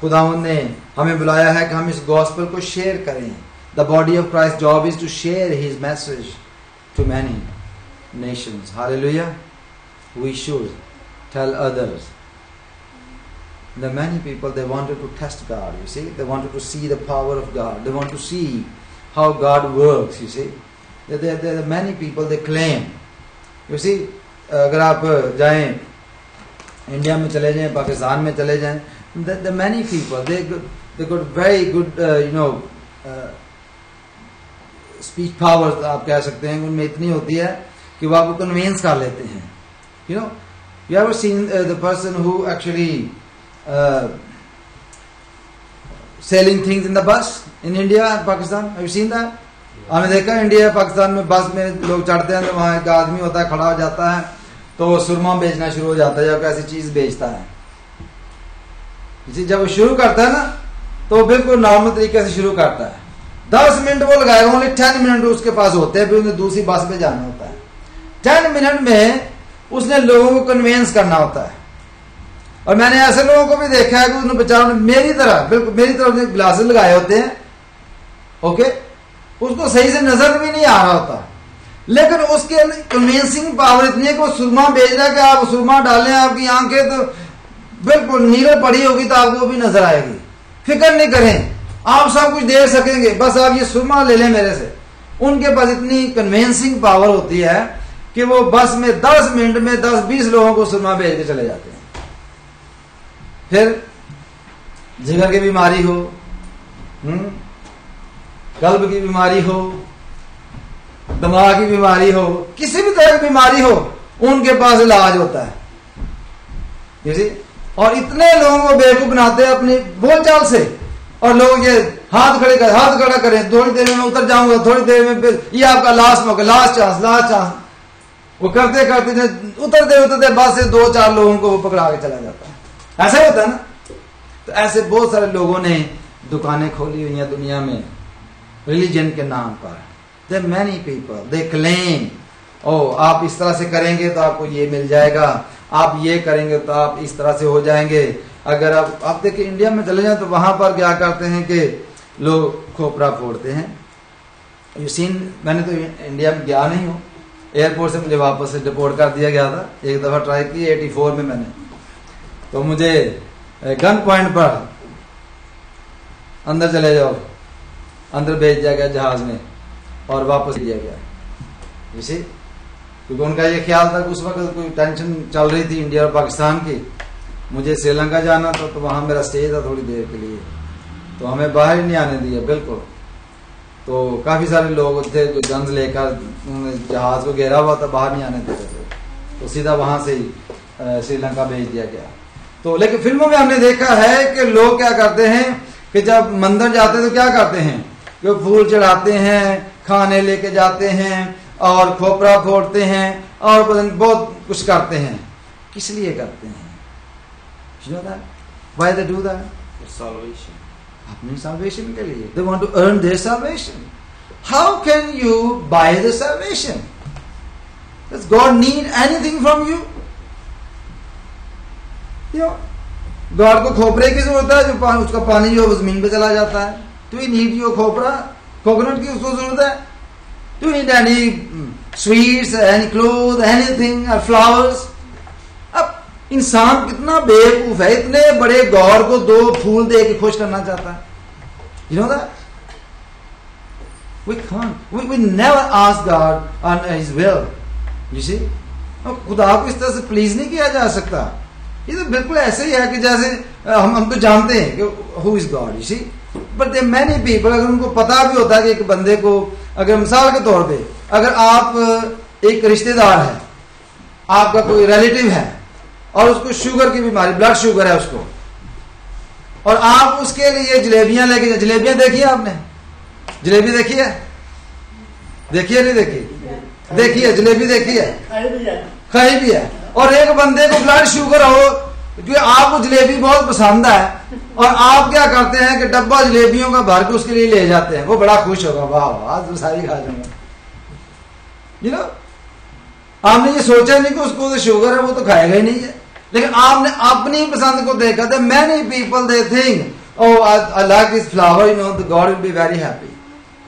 खुदावंद ने हमें बुलाया है कि हम इस गॉस्पेल को शेयर करें. The body of Christ job is to share his message to many nations. Hallelujah. We should tell others. The many people, they wanted to test God, you see. They wanted to see the power of God. They want to see how God works, you see. There are many people, they claim. You see, अगर आप जाएं India में चले जाएं, पाकिस्तान में चले जाएं, the many people, they got very good, speech powers, आप कह सकते हैं, उनमें इतनी होती है कि वो आपको कन्विंस कर लेते हैं. You know, you ever seen the person who actually selling things in the bus in India and Pakistan? Have you seen that? हमने देखा इंडिया पाकिस्तान में बस में लोग चढ़ते हैं तो वहां एक आदमी होता है, खड़ा हो जाता है, तो वो सुरमा बेचना शुरू हो जाता है या कैसी चीज बेचता है. जब वो शुरू करता है ना तो बिल्कुल नॉर्मल तरीके से शुरू करता है. 10 मिनट वो लगाएगा, ओनली 10 मिनट उसके पास होते हैं, फिर उन्हें दूसरी बस पे जाना होता है. 10 मिनट में उसने लोगों को कन्विंस करना होता है. और मैंने ऐसे लोगों को भी देखा है कि उन्होंने बेचारों ने मेरी तरह, बिल्कुल मेरी तरह ग्लासेस लगाए होते हैं, ओके, उसको सही से नजर भी नहीं आ रहा होता, लेकिन उसके कन्विंसिंग पावर इतनी है कि वो सुरमा बेच रहा है कि आप सुरमा डालें, आपकी आंखें तो बिल्कुल नील पड़ी होगी तो आपको भी नजर आएगी. फिक्र नहीं करें, आप सब कुछ देख सकेंगे, बस आप ये सुरमा ले लें मेरे से. उनके पास इतनी कन्विंसिंग पावर होती है कि वो बस में 10 मिनट में 10-20 लोगों को सुरमा बेच के चले जाते हैं. फिर जिगर की बीमारी हो, कल्ब की बीमारी हो, दिमाग की बीमारी हो, किसी भी तरह की बीमारी हो, उनके पास इलाज होता है. जैसे और इतने लोगों को बेवकूफ बनाते हैं अपनी बोलचाल से, और लोग ये हाथ खड़ा करें, थोड़ी देर में मैं उतर जाऊंगा, थोड़ी देर में फिर ये आपका लास्ट मौका, लास्ट चांस. वो करते करते उतरते बस से 2-4 लोगों को वो पकड़ा के चला जाता है. ऐसा ही होता है ना. तो ऐसे बहुत सारे लोगों ने दुकानें खोली हुई हैं दुनिया में रिलीजन के नाम पर. There are many people, they claim, आप इस तरह से करेंगे तो आपको ये मिल जाएगा, आप ये करेंगे तो आप इस तरह से हो जाएंगे. अगर आप देखिए इंडिया में चले जाएं तो वहां पर क्या करते हैं कि लोग खोपरा फोड़ते हैं. यू सीन, मैंने तो इंडिया में गया नहीं हूँ, एयरपोर्ट से मुझे वापस से डिपोर्ट कर दिया गया था. एक दफा ट्राई की 84 में मैंने, तो मुझे गन पॉइंट पर अंदर चले जाओ, अंदर भेज दिया गया जहाज में और वापस दिया गया. इसी क्योंकि उनका ये ख्याल था कि उस वक्त कोई टेंशन चल रही थी इंडिया और पाकिस्तान की. मुझे श्रीलंका जाना था तो वहां मेरा स्टे था थोड़ी देर के लिए, तो हमें बाहर ही नहीं आने दिया बिल्कुल. तो काफी सारे लोग थे जो गन्स लेकर जहाज को घेरा हुआ था, बाहर नहीं आने देते थे, तो सीधा वहां से ही श्रीलंका भेज दिया गया. तो लेकिन फिल्मों में हमने देखा है कि लोग क्या करते हैं कि जब मंदिर जाते हैं तो क्या करते हैं कि फूल चढ़ाते हैं, खाने लेके जाते हैं और खोपरा फोड़ते हैं और बहुत कुछ करते हैं. किस लिए करते हैं? You know that? Why they do that? For salvation. अपनी salvation के लिए. They want to earn their salvation. How can you buy the salvation? Does God need anything from you? God को खोपरे की जरूरत है, जो उसका पानी जो जमीन पे चला जाता है. Do you need your खोपरा, कोकोनट की उसको जरूरत है? Do you need any sweets, any clothes, anything, or flowers? अब इंसान कितना बेवकूफ है, इतने बड़े गॉड को 2 फूल दे के खुश करना चाहता है. You know that? We can't. We never ask God on His will. You see? खुदा को इस तरह से प्लीज नहीं किया जा सकता. ये तो बिल्कुल ऐसे ही है कि जैसे हम तो जानते हैं कि who is God, you see, but there many people, अगर उनको पता भी होता है कि एक बंदे को, अगर मिसाल के तौर पे अगर आप एक रिश्तेदार है, आपका कोई रिलेटिव है और उसको शुगर की बीमारी, ब्लड शुगर है उसको, और आप उसके लिए जलेबियां लेके जाए। जलेबियां देखी है आपने? जलेबी देखी है? देखी है नहीं देखी? देखी है, जलेबी देखी है, खाई भी है। और एक बंदे को ब्लड शुगर हो, क्योंकि आपको जलेबी बहुत पसंद है, और आप क्या करते हैं कि डब्बा जलेबियों का भर के उसके लिए ले जाते हैं। वो बड़ा खुश होगा, वाह वाह आज तो सारी खा जाऊंगा। यू नो, आपने ये सोचा नहीं कि उसको तो शुगर है, वो तो खाएगा ही नहीं है, लेकिन आपने अपनी पसंद को देखा था। Many people they think oh I like this flower, you know, the God will be very happy.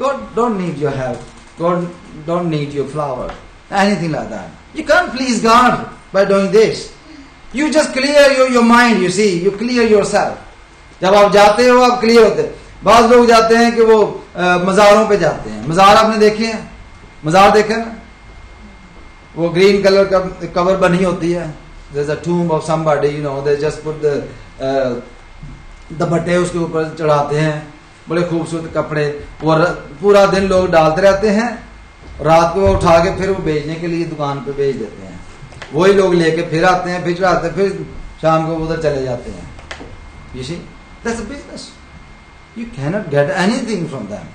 God don't need your help, God don't need your flower, anything like that. You can't please God by doing this. You just clear your mind, you see, you clear yourself. जब आप जाते हो आप clear होते हैं। बहुत लोग जाते हैं कि वो मज़ारों पे जाते हैं। मज़ार आपने देखे हैं? मज़ार देखे ना? वो ग्रीन कलर का कवर बनी होती है। There's a tomb of somebody, you know, they just put the बट्टे उसके ऊपर चढ़ाते हैं, बड़े खूबसूरत कपड़े, और पूरा दिन लोग डालते रहते हैं, रात को उठा के फिर वो बेचने के लिए दुकान पे बेच देते हैं। वही लोग लेके फिर आते हैं, फिर चढ़ाते हैं, फिर शाम को उधर चले जाते हैं। You see, that's a business. You cannot get anything from them,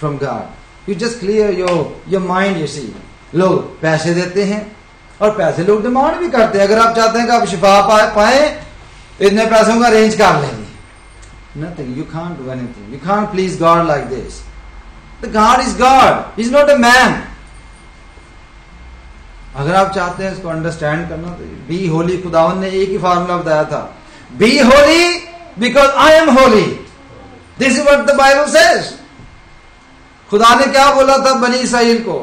from God. You just clear your mind, you see. लोग पैसे देते हैं और पैसे लोग डिमांड भी करते हैं। अगर आप चाहते हैं कि आप शिफा पाए, इतने पैसों का अरेंज कर लेंगे। Nothing. You can't do anything. You can't please God like this. The God is God. He's not a man. अगर आप चाहते हैं इसको अंडरस्टैंड करना तो बी होली, खुदावन ने एक ही फार्मूला बताया था, be holy because I am holy. This is what the Bible says. खुदा ने क्या बोला था बनी इस्राएल को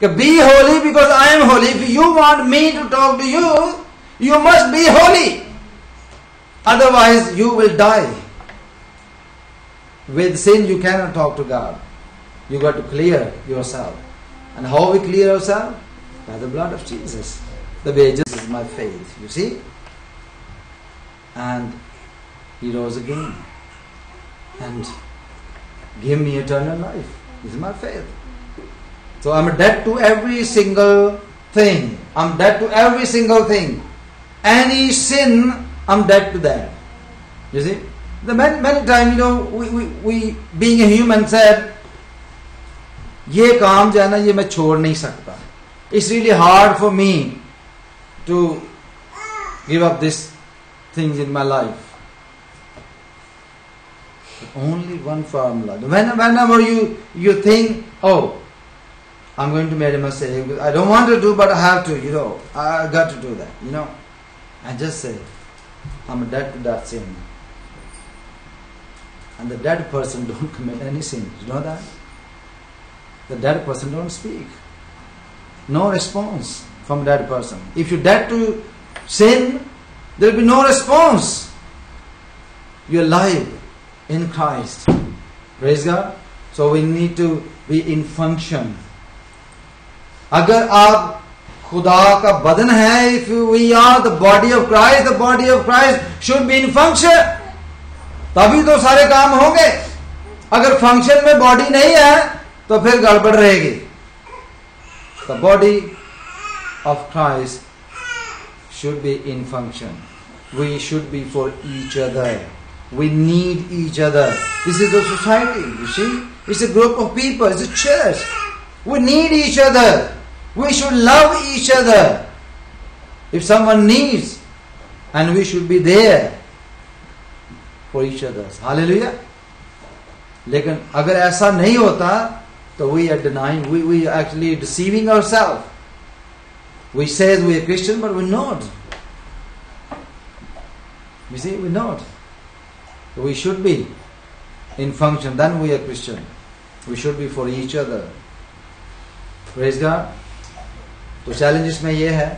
कि be holy because I am holy. If you want me to talk to you, you must be holy, otherwise you will die. With sin you can not talk to God. You got to clear yourself. And how we clear yourself? By the blood of Jesus. The wages is my faith, you see. And He rose again and gave me eternal life. This is my faith. So I'm dead to every single thing. I'm dead to every single thing. Any sin, I'm dead to that. You see? The many times, you know, we being a human said, ये काम जो है ना, ये मैं छोड़ नहीं सकता. It's really hard for me to give up these things in my life. But only one formula. Whenever you think, oh, I'm going to make a mistake, I don't want to do, but I have to, you know, I got to do that, you know. And just say, I'm dead to that sin. And the dead person don't commit any sin. You know that? The dead person don't speak. No response from that person. If you're dead to sin, there will be no response. You're alive in Christ. Praise God. So we need to be in function. अगर आप खुदा का बदन है, if we are the body of Christ, the body of Christ should be in function. तभी तो सारे काम होंगे। अगर फंक्शन में बॉडी नहीं है तो फिर गड़बड़ रहेगी। The body of Christ should be in function. We should be for each other. We need each other. This is the society, you see. It's a group of people. It's a church. We need each other. We should love each other. If someone needs, and we should be there for each other. Hallelujah. लेकिन अगर ऐसा नहीं होता, so we are denying, we are actually deceiving ourselves. We say we are Christian, but we're not. You see, we're not. We should be in function, then we are Christian. We should be for each other. Praise God. So challenge इसमें ये है,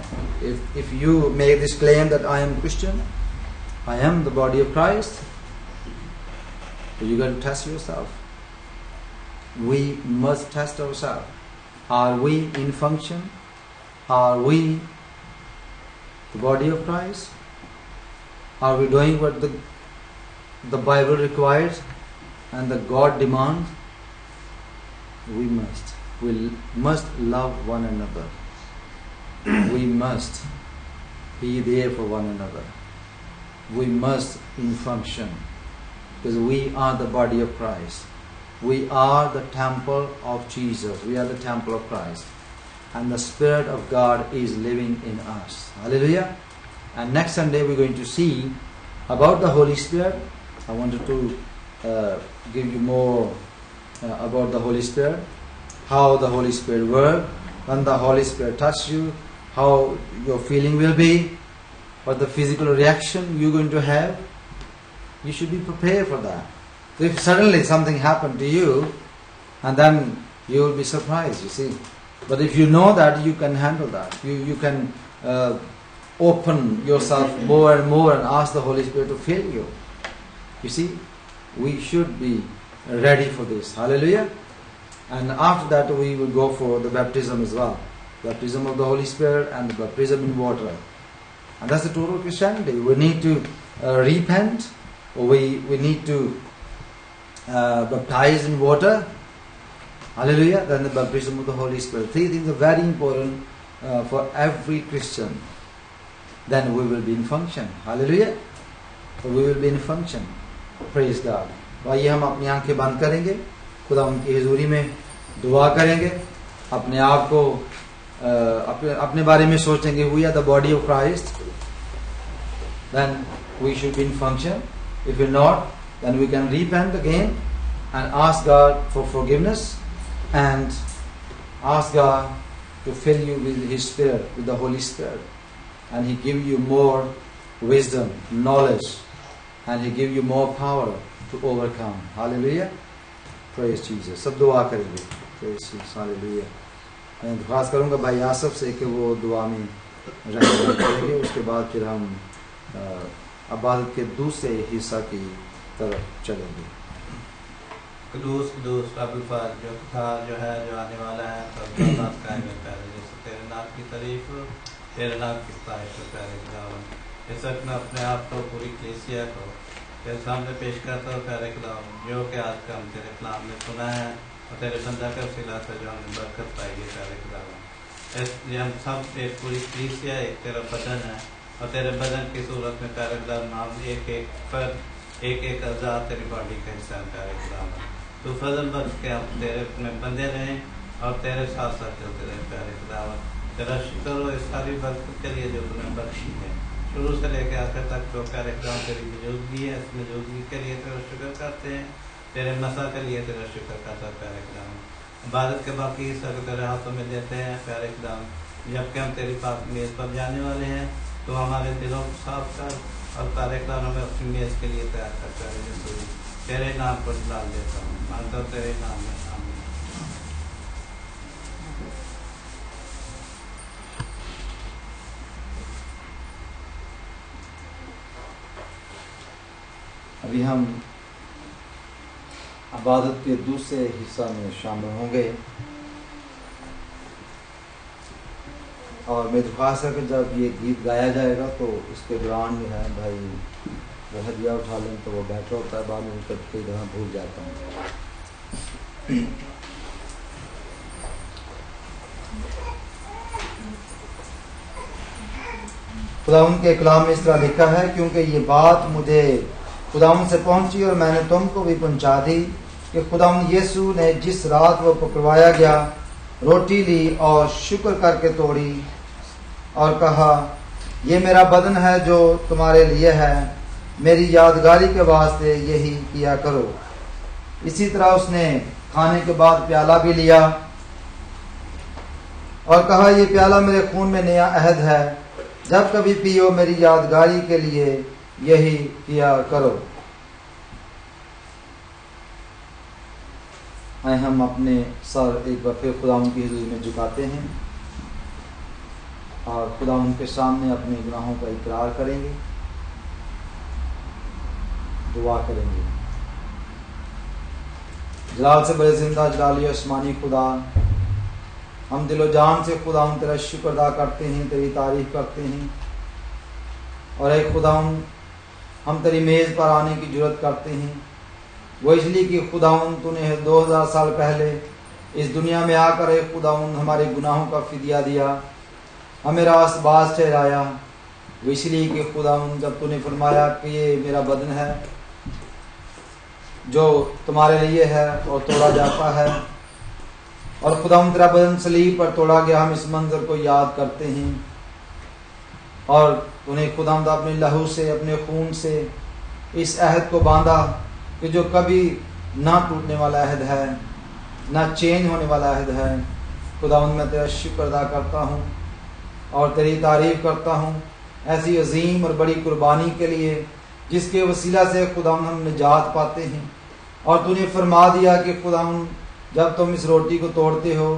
if you make this claim that I am Christian, I am the body of Christ, so you got to test yourself. We must test ourselves. Are we in function? Are we the body of Christ? Are we doing what the Bible requires and the God demands? We must. We must love one another. We must be there for one another. we must in function, because we are the body of Christ. We are the temple of Jesus. We are the temple of Christ. And the Spirit of God is living in us. Hallelujah. And next Sunday we're going to see about the Holy Spirit. I wanted to give you more about the Holy Spirit, how the Holy Spirit works, when the Holy Spirit touches you, how your feeling will be, what the physical reaction you're going to have. You should be prepared for that. So if suddenly something happened to you, and then you will be surprised, you see. But if you know that, you can handle that. You can open yourself more and more and ask the Holy Spirit to fill you. You see, we should be ready for this. Hallelujah. And after that we will go for the baptism as well. Baptism of the Holy Spirit and the baptism in water. And that's the total Christianity. We need to repent. We need to baptize in water. Hallelujah. Then the baptism of the Holy Spirit. 3 things are very important for every Christian. Then we will be in function. Hallelujah. So we will be in function. Praise God. तो आइए हम अपनी आंखें बंद करेंगे, खुदा उनकी हुजूरी में दुआ करेंगे, अपने आप को अपने बारे में सोचेंगे. We are the body of Christ. Then we should be in function. If we're not, then we can repent again and ask God for forgiveness and ask God to fill you with His Spirit, with the Holy Spirit, and He give you more wisdom, knowledge, and He give you more power to overcome. Hallelujah. Praise Jesus. सब दुआ करेंगे. Praise Jesus. Hallelujah. मैं दरख्वास्त करूँगा भाई आसफ से कि वो दुआ में रहमत करेंगे. उसके बाद फिर हम इबादत के दूसरे हिस्सा की तरफ चलेंगे. कुदूस कुदूस रब्बुल फाज जो था, जो है, जो आने वाला है, सब बात कायम है. जैसे तेरे नाम की तारीफ, तेरे नाम की ख्वाहिश हो प्यारे खुदावन. इस वक्त मैं अपने आप को पूरी कलीसिया को तेरे सामने पेश करता हूँ प्यारे खुदावन, जो कि आज का हम तेरे कलाम में सुना है और तेरे बंदा का वसीला से जो हमने बरकत पाई है प्यारे खुदावन. इसलिए हम सब एक पूरी कलीसिया एक तेरा बदन है और तेरे बदन की सूरत में प्यारे खुदावन हम एक एक पर एक एक अज़ा तेरी बॉडी का हिस्सा है प्यारे खुदावन. तू फजल बख्श के हम तेरे में बंदे रहें और तेरे साथ साथ चलते रहें प्यारे खुदावन. तेरा शुक्र हो इस सारी बरकत के लिए जो तूने बख्शी है, शुरू से लेकर आखिर तक जो प्यारे खुदावन तेरी मौजूदगी है, इस मौजूदगी के लिए तेरा शुक्र करते हैं. तेरे मसा के लिए तेरा शुक्र करता है प्यारे खुदावन. इबादत के बाकी हिस्सा को तेरे हाथों में देते हैं प्यारे खुदावन. जबकि हम तेरी पाक मेज़ पर जाने वाले हैं, तो हमारे दिलों को साफ कर और प्यारे खुदावन हमें अपनी मेज़ के लिए तैयार कर प्यारे यीशु. तेरे नाम पर डाल देता हूँ, मानता हूँ तेरे नाम में. आमीन. अभी हम इबादत के दूसरे हिस्सा में शामिल होंगे और मैं दरख्वास्त है कि जब ये गीत गाया जाएगा तो उसके दौरान जो है भाई वो हदिया उठा लें तो वो बेटर होता है. बाद में कई दफ़ा भूल जाता हूँ. खुदावंद के कलाम में इस तरह लिखा है, क्योंकि ये बात मुझे खुदावंद से पहुंची और मैंने तुमको भी पहुंचा दी कि खुदावंद यीशु ने जिस रात वो पकड़वाया गया रोटी ली और शुक्र करके तोड़ी और कहा, ये मेरा बदन है जो तुम्हारे लिए है, मेरी यादगारी के वास्ते यही किया करो. इसी तरह उसने खाने के बाद प्याला भी लिया और कहा, ये प्याला मेरे खून में नया अहद है, जब कभी पियो मेरी यादगारी के लिए यही किया करो. आए हम अपने सर एक बार फिर खुदावंद की हुजूरी में झुकाते हैं और खुदावंद के सामने अपने गुनाहों का इकरार करेंगे, दुआ करेंगे. जलाल से बड़े जिंदा जलाली आसमानी खुदा, हम दिलो जान से खुदावंद तेरा शुक्र अदा करते हैं, तेरी तारीफ करते हैं. और एक खुदावंद हम तेरी मेज़ पर आने की जुर्रत करते हैं, वो इसलिए कि खुदावंद तूने 2000 साल पहले इस दुनिया में आकर एक खुदावंद हमारे गुनाहों का फिदिया दिया, हमें रास्तबाज ठहराया वो इसलिए कि खुदावन जब तूने फरमाया कि ये मेरा बदन है जो तुम्हारे लिए है और तोड़ा जाता है, और खुदावन तेरा बदन सलीब पर तोड़ा गया, हम इस मंजर को याद करते हैं। और तूने खुदावंद अपने लहू से, अपने खून से इस अहद को बांधा कि जो कभी ना टूटने वाला अहद है, ना चेंज होने वाला अहद है। खुदावंद मैं तेरा शुक्र अदा करता हूँ और तेरी तारीफ करता हूँ ऐसी अजीम और बड़ी कुर्बानी के लिए जिसके वसीला से खुदावंद हम निजात पाते हैं। और तूने फरमा दिया कि खुदावंद जब तुम इस रोटी को तोड़ते हो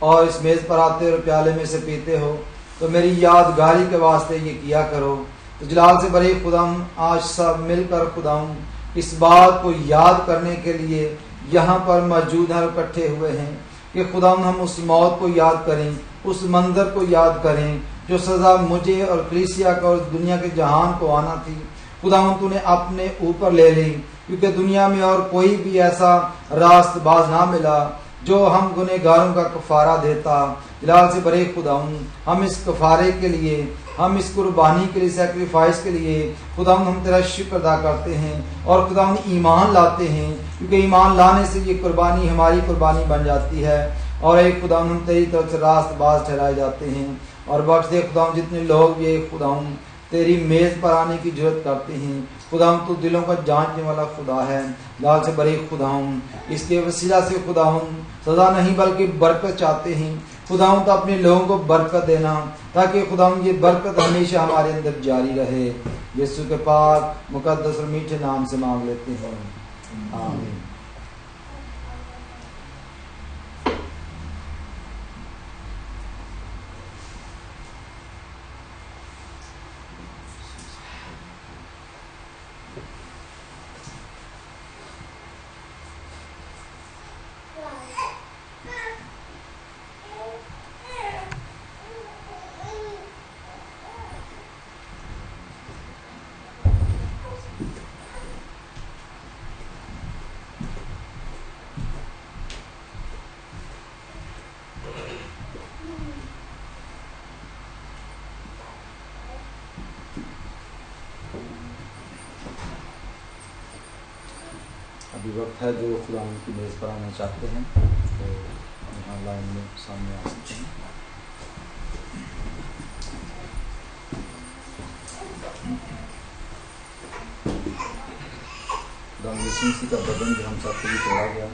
और इस मेज़ पर आते हो और प्याले में से पीते हो तो मेरी यादगारी के वास्ते ये किया करो। तो जलाल से बड़े खुदावंद आज सब मिलकर खुदावंद इस बात को याद करने के लिए यहाँ पर मौजूद हैं, इकट्ठे हुए हैं कि खुदावंद हम उस मौत को याद करें, उस मंजर को याद करें जो सज़ा मुझे और कलीसिया को और दुनिया के जहान को आना थी। खुदावंद तूने अपने ऊपर ले ली, क्योंकि दुनिया में और कोई भी ऐसा रास्तबाज ना मिला जो हम गुनहगारों का कफारा देता। जलाल से बड़े खुदावंद हम इस कफारे के लिए, हम इस कुर्बानी के लिए, सेक्रीफाइस के लिए खुदावंद हम तेरा शुक्र अदा करते हैं और खुदावंद ईमान लाते हैं, क्योंकि ईमान लाने से ये कुर्बानी हमारी कुर्बानी बन जाती है और एक खुदावंद हम तेरी तरफ से रास्तबाज ठहराए जाते हैं। और बख्श दे खुदावंद जितने लोग ये खुदावंद तेरी मेज पर आने की जरूरत करते हैं, खुदावंद तू दिलों का जांचने वाला खुदा है। लाल से बड़े खुदावंद इसके वसीला से खुदावंद सजा नहीं बल्कि बरकत चाहते हैं। खुदावंद तो अपने लोगों को बरकत देना ताकि खुदावंद ये बरकत हमेशा हमारे अंदर जारी रहे। यीशु के पाक मुकद्दस और मीठे नाम से मांग लेते हैं, आमीन। अभी वक्त है जो खुदा उनकी मेज़ पर आना चाहते हैं तो यहाँ लाइन में सामने आ सकते हैं। यीशु मसीह का बदन जो हम सबके लिए तोड़ा गया,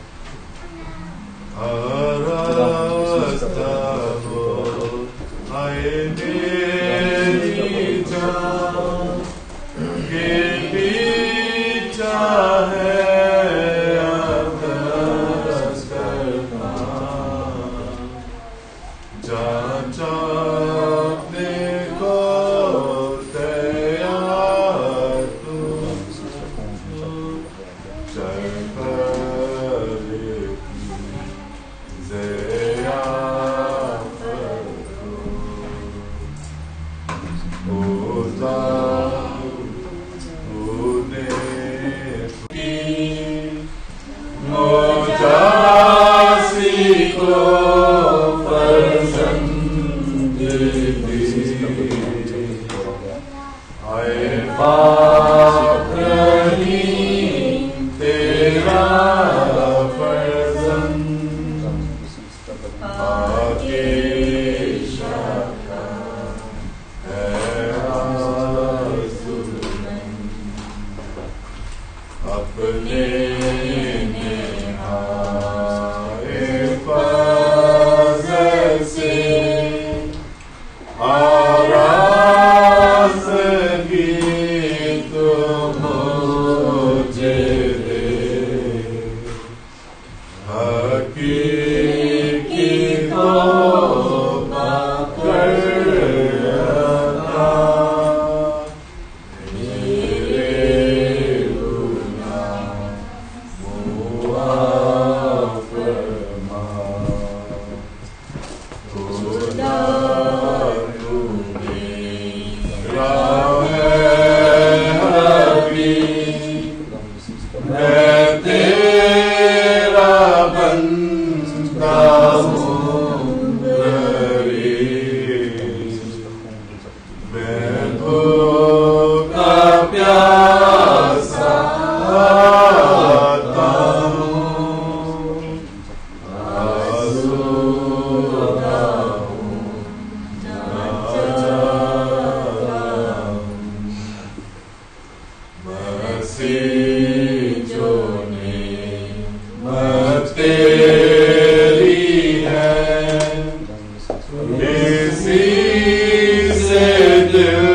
से दिल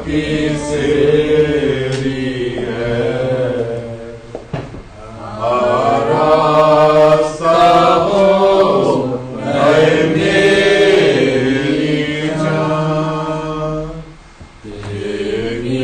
की सेरी है, रास्ता हो मेरी जान, तेरी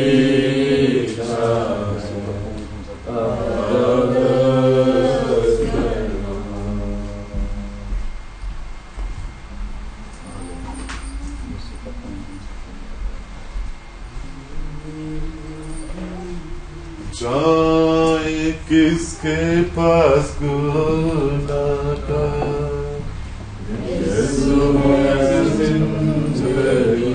जाए किसके पास गुलाका, यीशु है जिंदगी,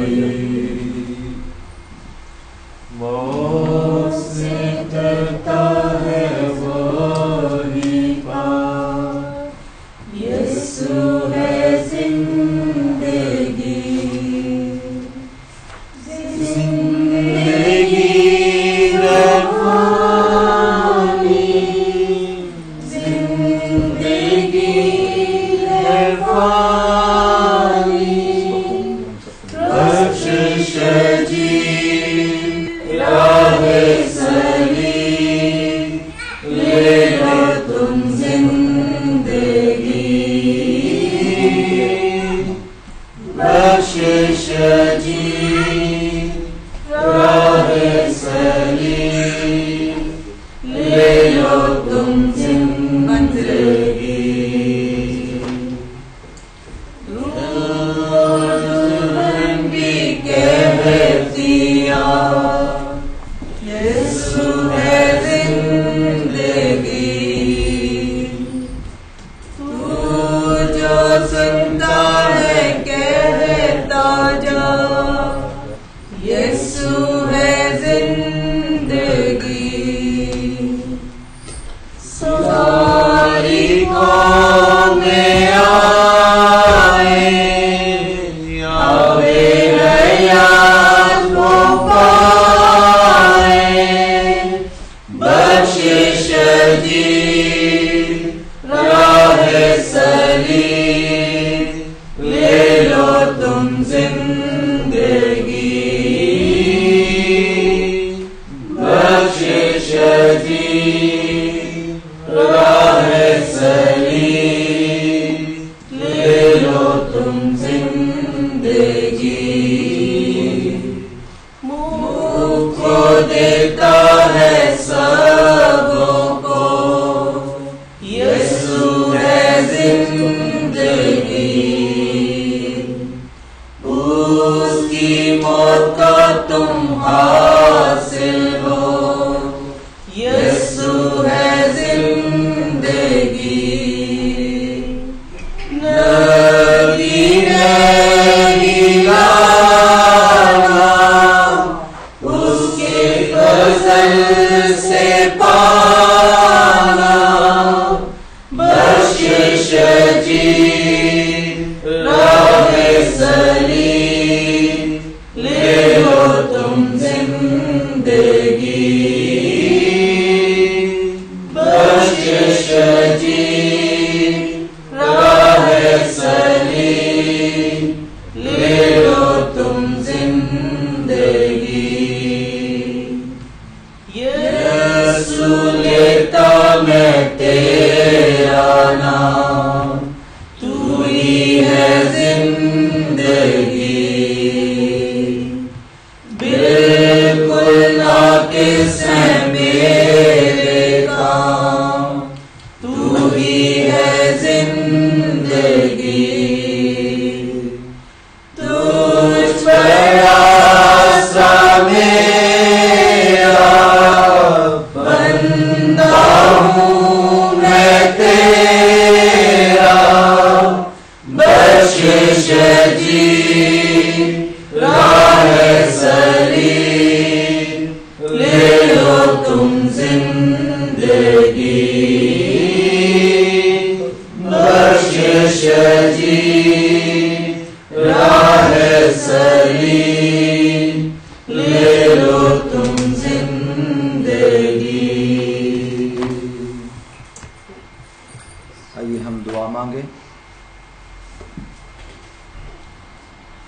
मौत से डरता है वही पार, यीशु है जिंदगी, जिंदगी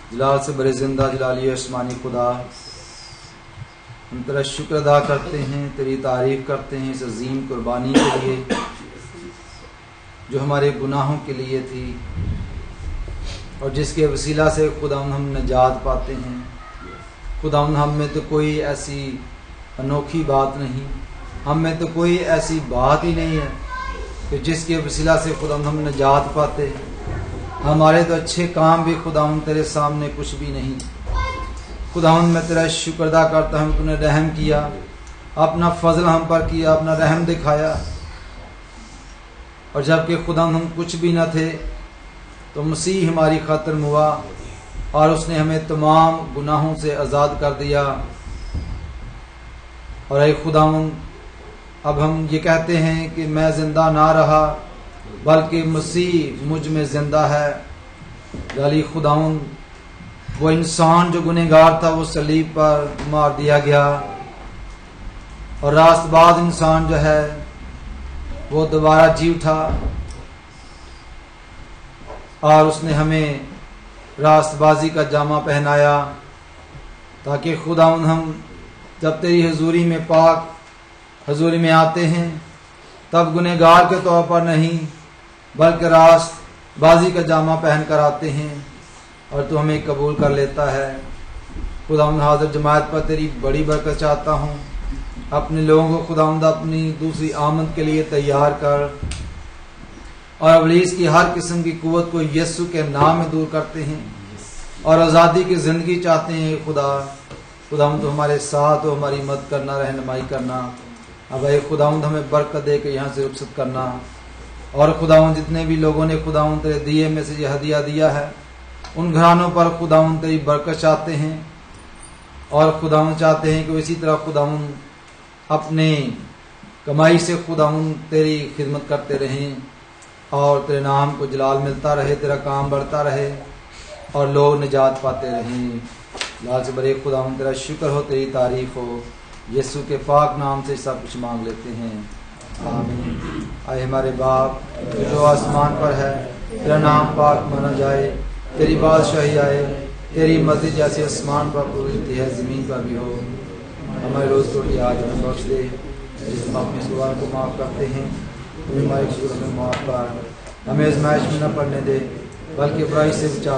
जलाल से बड़े जिंदा जलाली आसमानी खुदा, हम तेरा शुक्र अदा करते हैं, तेरी तारीफ करते हैं इस अजीम कुर्बानी के लिए जो हमारे गुनाहों के लिए थी और जिसके वसीला से खुदा हम निजात पाते हैं। खुदा हम में तो कोई ऐसी अनोखी बात नहीं, हम में तो कोई ऐसी बात ही नहीं है कि जिसके वसीला से खुदा हम निजात पाते। हमारे तो अच्छे काम भी खुदा तेरे सामने कुछ भी नहीं। खुदा मैं तेरा शुक्र अदा करता हूँ, तूने रहम किया, अपना फजल हम पर किया, अपना रहम दिखाया। और जबकि खुदा हम कुछ भी न थे तो मसीह हमारी खातिर हुआ और उसने हमें तमाम गुनाहों से आज़ाद कर दिया। और ऐ खुदा अब हम ये कहते हैं कि मैं जिंदा ना रहा बल्कि मसीह मुझ में जिंदा है। यानी खुदा वो इंसान जो गुनहगार था वो सलीब पर मार दिया गया और रास्तबाज इंसान जो है वो दोबारा जी उठा और उसने हमें रास्तबाजी का जामा पहनाया ताकि खुदा हम जब तेरी हजूरी में पाक हजूरी में आते हैं तब गुनहगार के तौर पर नहीं बल्कि रास्तबाजी का जामा पहन कर आते हैं और तू हमें कबूल कर लेता है। खुदा हाजिर जमात पर तेरी बड़ी बरकत चाहता हूँ। अपने लोगों को खुदा अपनी दूसरी आमद के लिए तैयार कर और इब्लीस की हर किस्म की कुव्वत को यीशु के नाम में दूर करते हैं और आज़ादी की ज़िंदगी चाहते हैं। खुदा हम तो हमारे साथ हो, हमारी मदद करना, रहनुमाई करना। अब ए खुदा हमें बरकत दे के यहाँ से रुखसत करना। और खुदा जितने भी लोगों ने खुदा तेरे दिए में से ये हदिया दिया है उन घरानों पर खुदा तेरी बरकत चाहते हैं और खुदा चाहते हैं कि इसी तरह खुदा अपने कमाई से खुदा तेरी खिदमत करते रहें और तेरे नाम को जलाल मिलता रहे, तेरा काम बढ़ता रहे और लोग निजात पाते रहें। लाल से बड़े खुदा तेरा शुक्र हो, तेरी तारीफ हो। यीशु के पाक नाम से सब कुछ मांग लेते हैं, आमीन। आए हमारे बाप जो आसमान पर है, तेरा नाम पाक माना जाए, तेरी बादशाही आए, तेरी मर्जी जैसे आसमान पर पूरी है ज़मीन पर भी हो। हमारे रोज़ रोटी आज हमें बख्श दे, जिस हम अपने सुबह को माफ़ करते हैं तुम्हें हमारे शुरू में माफ़ कर। हमें आज़माइश में न पड़ने दे बल्कि बुराई से बचा।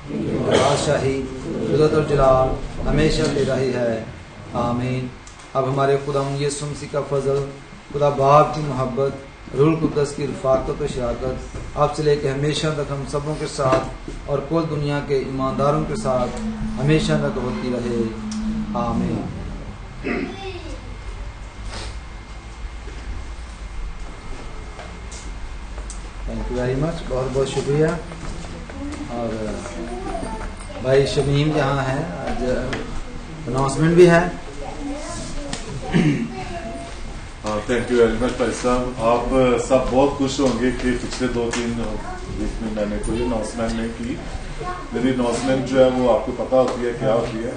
बादशाही इज़्ज़त और जलाल हमेशा तेरा ही है, आमीन। अब हमारे खुदा यीशु मसीह का फजल, खुदा बाप की मोहब्बत, रूह कुद्दस की रफ़ाक़त और शराकत अब से लेकर हमेशा तक हम सबों के साथ और कुल दुनिया के ईमानदारों के साथ हमेशा तक होती रहे, आमीन। थैंक यू वेरी मच, बहुत बहुत शुक्रिया। और भाई शमीम यहाँ हैं, आज अनाउंसमेंट भी है। थैंक यू वेरी मच भाई साहब। आप सब बहुत खुश होंगे कि पिछले 2-3 वीक में मैंने कोई अनाउंसमेंट नहीं की। मेरी अनाउंसमेंट जो है वो आपको पता होती है क्या होती है।